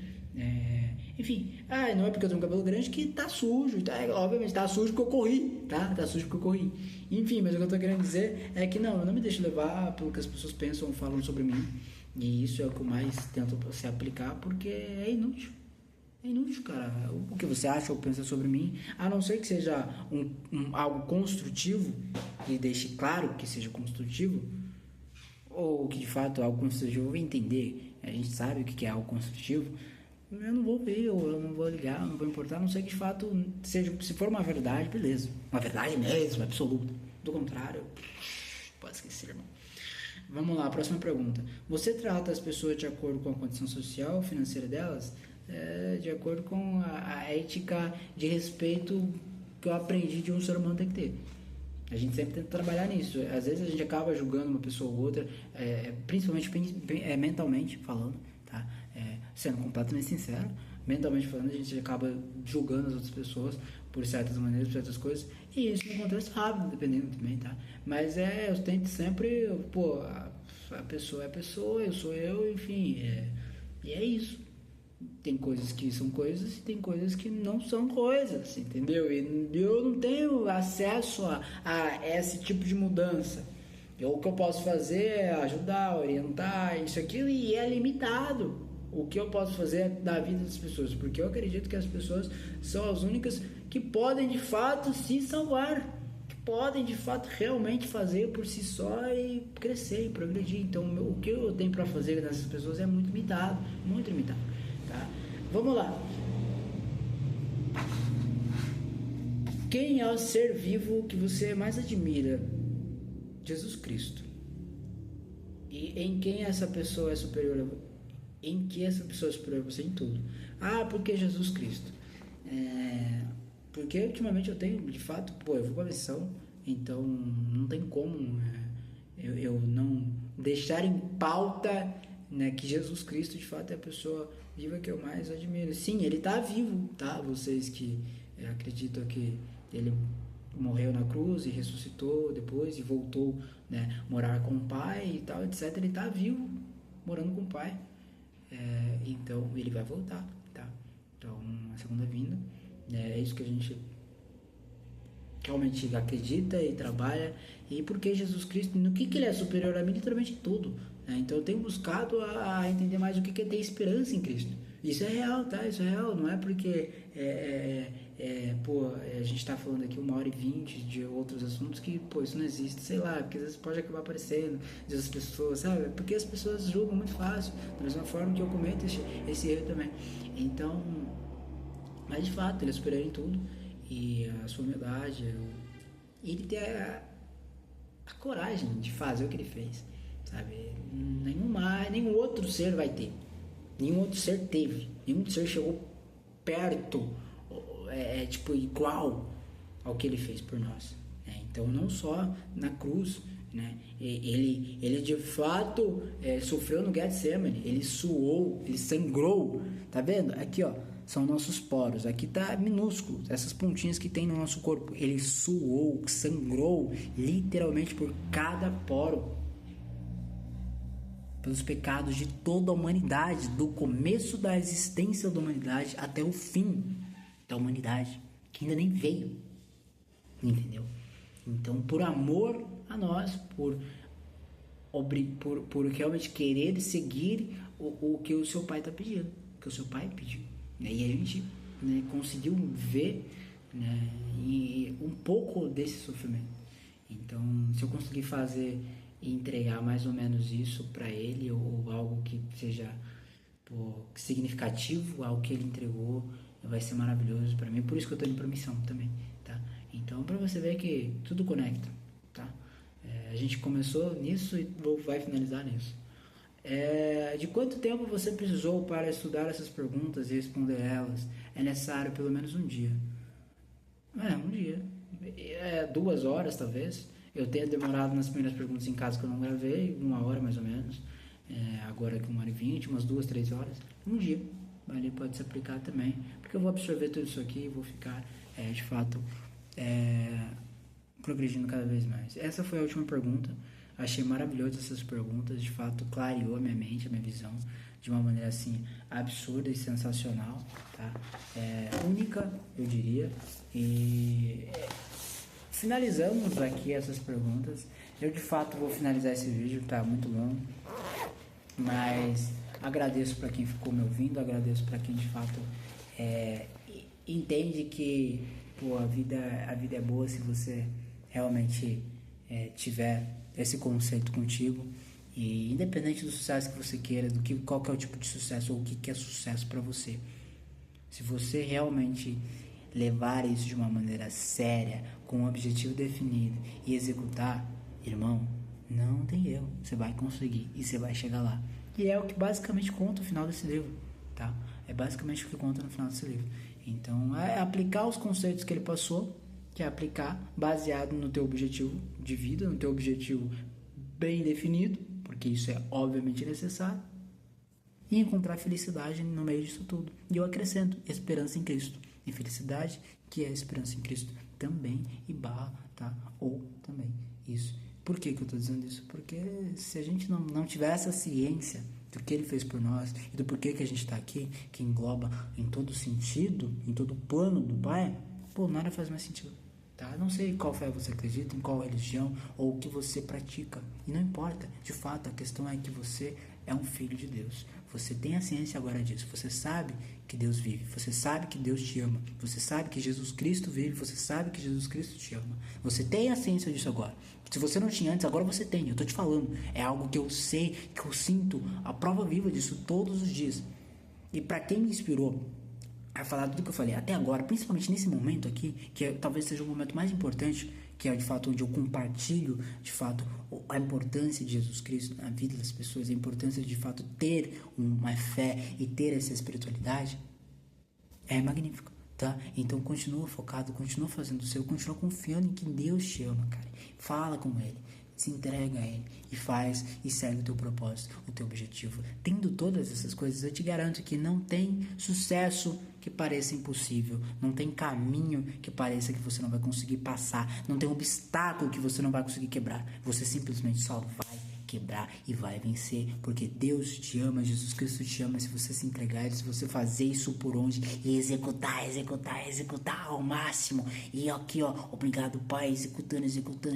Enfim, não é porque eu tenho um cabelo grande que tá sujo, tá? Obviamente tá sujo porque eu corri, tá? Tá sujo porque eu corri. Enfim, mas o que eu tô querendo dizer é que não, eu não me deixo levar pelo que as pessoas pensam ou falam sobre mim. E isso é o que eu mais tento se aplicar, porque é inútil. É inútil, cara. O que você acha ou pensa sobre mim, a não ser que seja algo construtivo, e deixe claro que seja construtivo, ou que de fato algo construtivo eu vou entender, a gente sabe o que é algo construtivo, eu não vou ver, ou eu não vou ligar, eu não vou importar, a não ser que de fato seja, se for uma verdade, beleza. Uma verdade mesmo, absoluta. Do contrário, pode esquecer, irmão. Vamos lá, próxima pergunta. Você trata as pessoas de acordo com a condição social ou financeira delas? De acordo com a ética de respeito que eu aprendi de um ser humano tem que ter. A gente sempre tenta trabalhar nisso. Às vezes a gente acaba julgando uma pessoa ou outra, principalmente mentalmente falando, tá? Sendo completamente sincero, mentalmente falando, a gente acaba julgando as outras pessoas por certas maneiras, por certas coisas, e isso não acontece rápido, dependendo também, tá? Mas eu tento sempre, pô, a pessoa é a pessoa, eu sou eu, enfim, e é isso. Tem coisas que são coisas e tem coisas que não são coisas, entendeu? E eu não tenho acesso a esse tipo de mudança. O que eu posso fazer é ajudar, orientar, isso, aquilo, e é limitado. O que eu posso fazer é dar vida das pessoas, porque eu acredito que as pessoas são as únicas que podem de fato se salvar, que podem de fato realmente fazer por si só e crescer e progredir. Então o que eu tenho para fazer nessas pessoas é muito limitado, tá? Vamos lá. Quem é o ser vivo que você mais admira? Jesus Cristo. E em quem essa pessoa é superior a você? Em que essa pessoa é superior a você em tudo? Por que Jesus Cristo? Porque ultimamente eu tenho, de fato, eu vou pra missão, então não tem como eu não deixar em pauta, né, que Jesus Cristo de fato é a pessoa viva que eu mais admiro. Sim, ele tá vivo, tá? Vocês que acreditam que ele morreu na cruz e ressuscitou depois e voltou, né, morar com o Pai e tal, etc. Ele tá vivo, morando com o Pai. Então ele vai voltar, tá? Então a segunda vinda, é isso que a gente realmente acredita e trabalha. E porque Jesus Cristo, no que ele é superior a mim, literalmente em tudo, né? Então eu tenho buscado a entender mais o que é ter esperança em Cristo. Isso é real, tá? Isso é real, não é porque a gente tá falando aqui 1h20 de outros assuntos que, isso não existe, sei lá, porque às vezes pode acabar aparecendo das pessoas, sabe? Porque as pessoas julgam muito fácil, da mesma forma que eu cometo esse erro também. Então, mas de fato, ele é superior em tudo, e a sua humildade, ele tem a coragem de fazer o que ele fez, sabe? Nenhum outro ser vai ter. Nenhum outro ser teve, nenhum outro ser chegou perto, igual ao que ele fez por nós, né? Então não só na cruz, né? Ele de fato sofreu no Getsemane, ele suou, ele sangrou, tá vendo? Aqui, ó, são nossos poros, aqui tá minúsculo, essas pontinhas que tem no nosso corpo, ele suou, sangrou literalmente por cada poro, pelos pecados de toda a humanidade, do começo da existência da humanidade até o fim da humanidade, que ainda nem veio, entendeu? Então, por amor a nós, por realmente querer seguir o que o seu pai está pedindo, o que o seu pai pediu, né? E a gente, né, conseguiu ver, né, um pouco desse sofrimento. Então, se eu conseguir fazer entregar mais ou menos isso para ele, ou algo que seja significativo, algo que ele entregou, vai ser maravilhoso para mim. Por isso que eu tô indo pra missão também, tá? Então, para você ver que tudo conecta, tá? A gente começou nisso e vai finalizar nisso. De quanto tempo você precisou para estudar essas perguntas e responder elas? É necessário pelo menos um dia. Um dia. 2 horas talvez. Eu tenho demorado nas primeiras perguntas em casa que eu não gravei, 1 hora mais ou menos. Agora que 1h20, umas 2, 3 horas. Um dia. Ali pode se aplicar também. Porque eu vou absorver tudo isso aqui e vou ficar, de fato, progredindo cada vez mais. Essa foi a última pergunta. Achei maravilhoso essas perguntas. De fato, clareou a minha mente, a minha visão. De uma maneira assim absurda e sensacional, tá? Única, eu diria. E finalizamos aqui essas perguntas. Eu de fato vou finalizar esse vídeo, tá muito longo, mas agradeço para quem ficou me ouvindo, agradeço para quem de fato entende que a vida é boa se você realmente tiver esse conceito contigo. E independente do sucesso que você queira, qual que é o tipo de sucesso ou o que é sucesso para você, se você realmente levar isso de uma maneira séria, com um objetivo definido e executar, irmão, não tem erro, você vai conseguir e você vai chegar lá. E é o que basicamente conta no final desse livro, tá? É basicamente o que conta no final desse livro. Então, é aplicar os conceitos que ele passou, que é aplicar baseado no teu objetivo de vida, no teu objetivo bem definido, porque isso é obviamente necessário, e encontrar felicidade no meio disso tudo. E eu acrescento esperança em Cristo. E felicidade, que é esperança em Cristo também, e barra, tá? Ou também isso. Por que eu estou dizendo isso? Porque se a gente não tiver essa ciência do que ele fez por nós e do porquê que a gente está aqui, que engloba em todo sentido, em todo plano do Pai, nada faz mais sentido. Tá? Não sei qual fé você acredita, em qual religião ou o que você pratica. E não importa. De fato, a questão é que você é um filho de Deus. Você tem a ciência agora disso. Você sabe que Deus vive. Você sabe que Deus te ama. Você sabe que Jesus Cristo vive. Você sabe que Jesus Cristo te ama. Você tem a ciência disso agora. Se você não tinha antes, agora você tem. Eu tô te falando. É algo que eu sei, que eu sinto a prova viva disso todos os dias. E para quem me inspirou a falar tudo que eu falei até agora, principalmente nesse momento aqui, que talvez seja o momento mais importante, que é de fato onde eu compartilho de fato a importância de Jesus Cristo na vida das pessoas, a importância de fato ter uma fé e ter essa espiritualidade, é magnífico, tá? Então continua focado, continua fazendo o seu, continua confiando em que Deus te ama, cara. Fala com Ele, se entrega a Ele e faz e segue o teu propósito, o teu objetivo. Tendo todas essas coisas, eu te garanto que não tem sucesso que pareça impossível, não tem caminho que pareça que você não vai conseguir passar, não tem obstáculo que você não vai conseguir quebrar. Você simplesmente só vai quebrar e vai vencer, porque Deus te ama, Jesus Cristo te ama. Se você se entregar, se você fazer isso por onde e executar ao máximo, e aqui obrigado Pai, executando,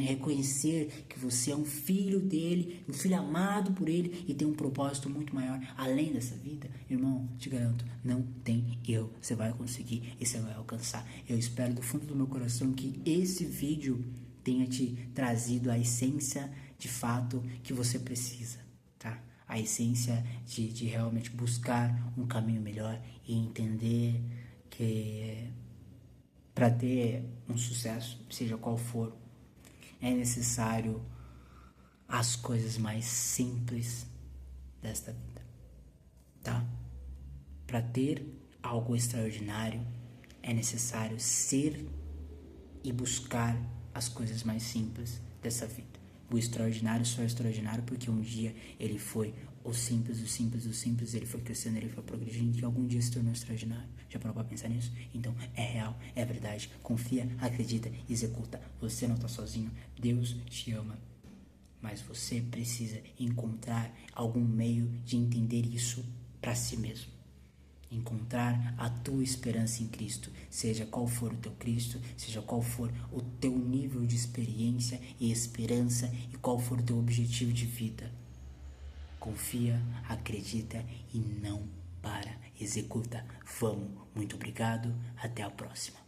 reconhecer que você é um filho dele, um filho amado por ele e tem um propósito muito maior além dessa vida, irmão, te garanto, não tem erro, você vai conseguir e você vai alcançar. Eu espero do fundo do meu coração que esse vídeo tenha te trazido a essência de fato que você precisa, tá? A essência de realmente buscar um caminho melhor e entender que para ter um sucesso, seja qual for, é necessário as coisas mais simples desta vida, tá? Para ter algo extraordinário, é necessário ser e buscar as coisas mais simples dessa vida. O extraordinário só é extraordinário porque um dia ele foi o simples, ele foi crescendo, ele foi progredindo e algum dia se tornou extraordinário. Já parou pra pensar nisso? Então é real, é verdade. Confia, acredita, executa. Você não tá sozinho, Deus te ama. Mas você precisa encontrar algum meio de entender isso para si mesmo. Encontrar a tua esperança em Cristo, seja qual for o teu Cristo, seja qual for o teu nível de experiência e esperança e qual for o teu objetivo de vida. Confia, acredita e não para, executa. Vamos, muito obrigado, até a próxima.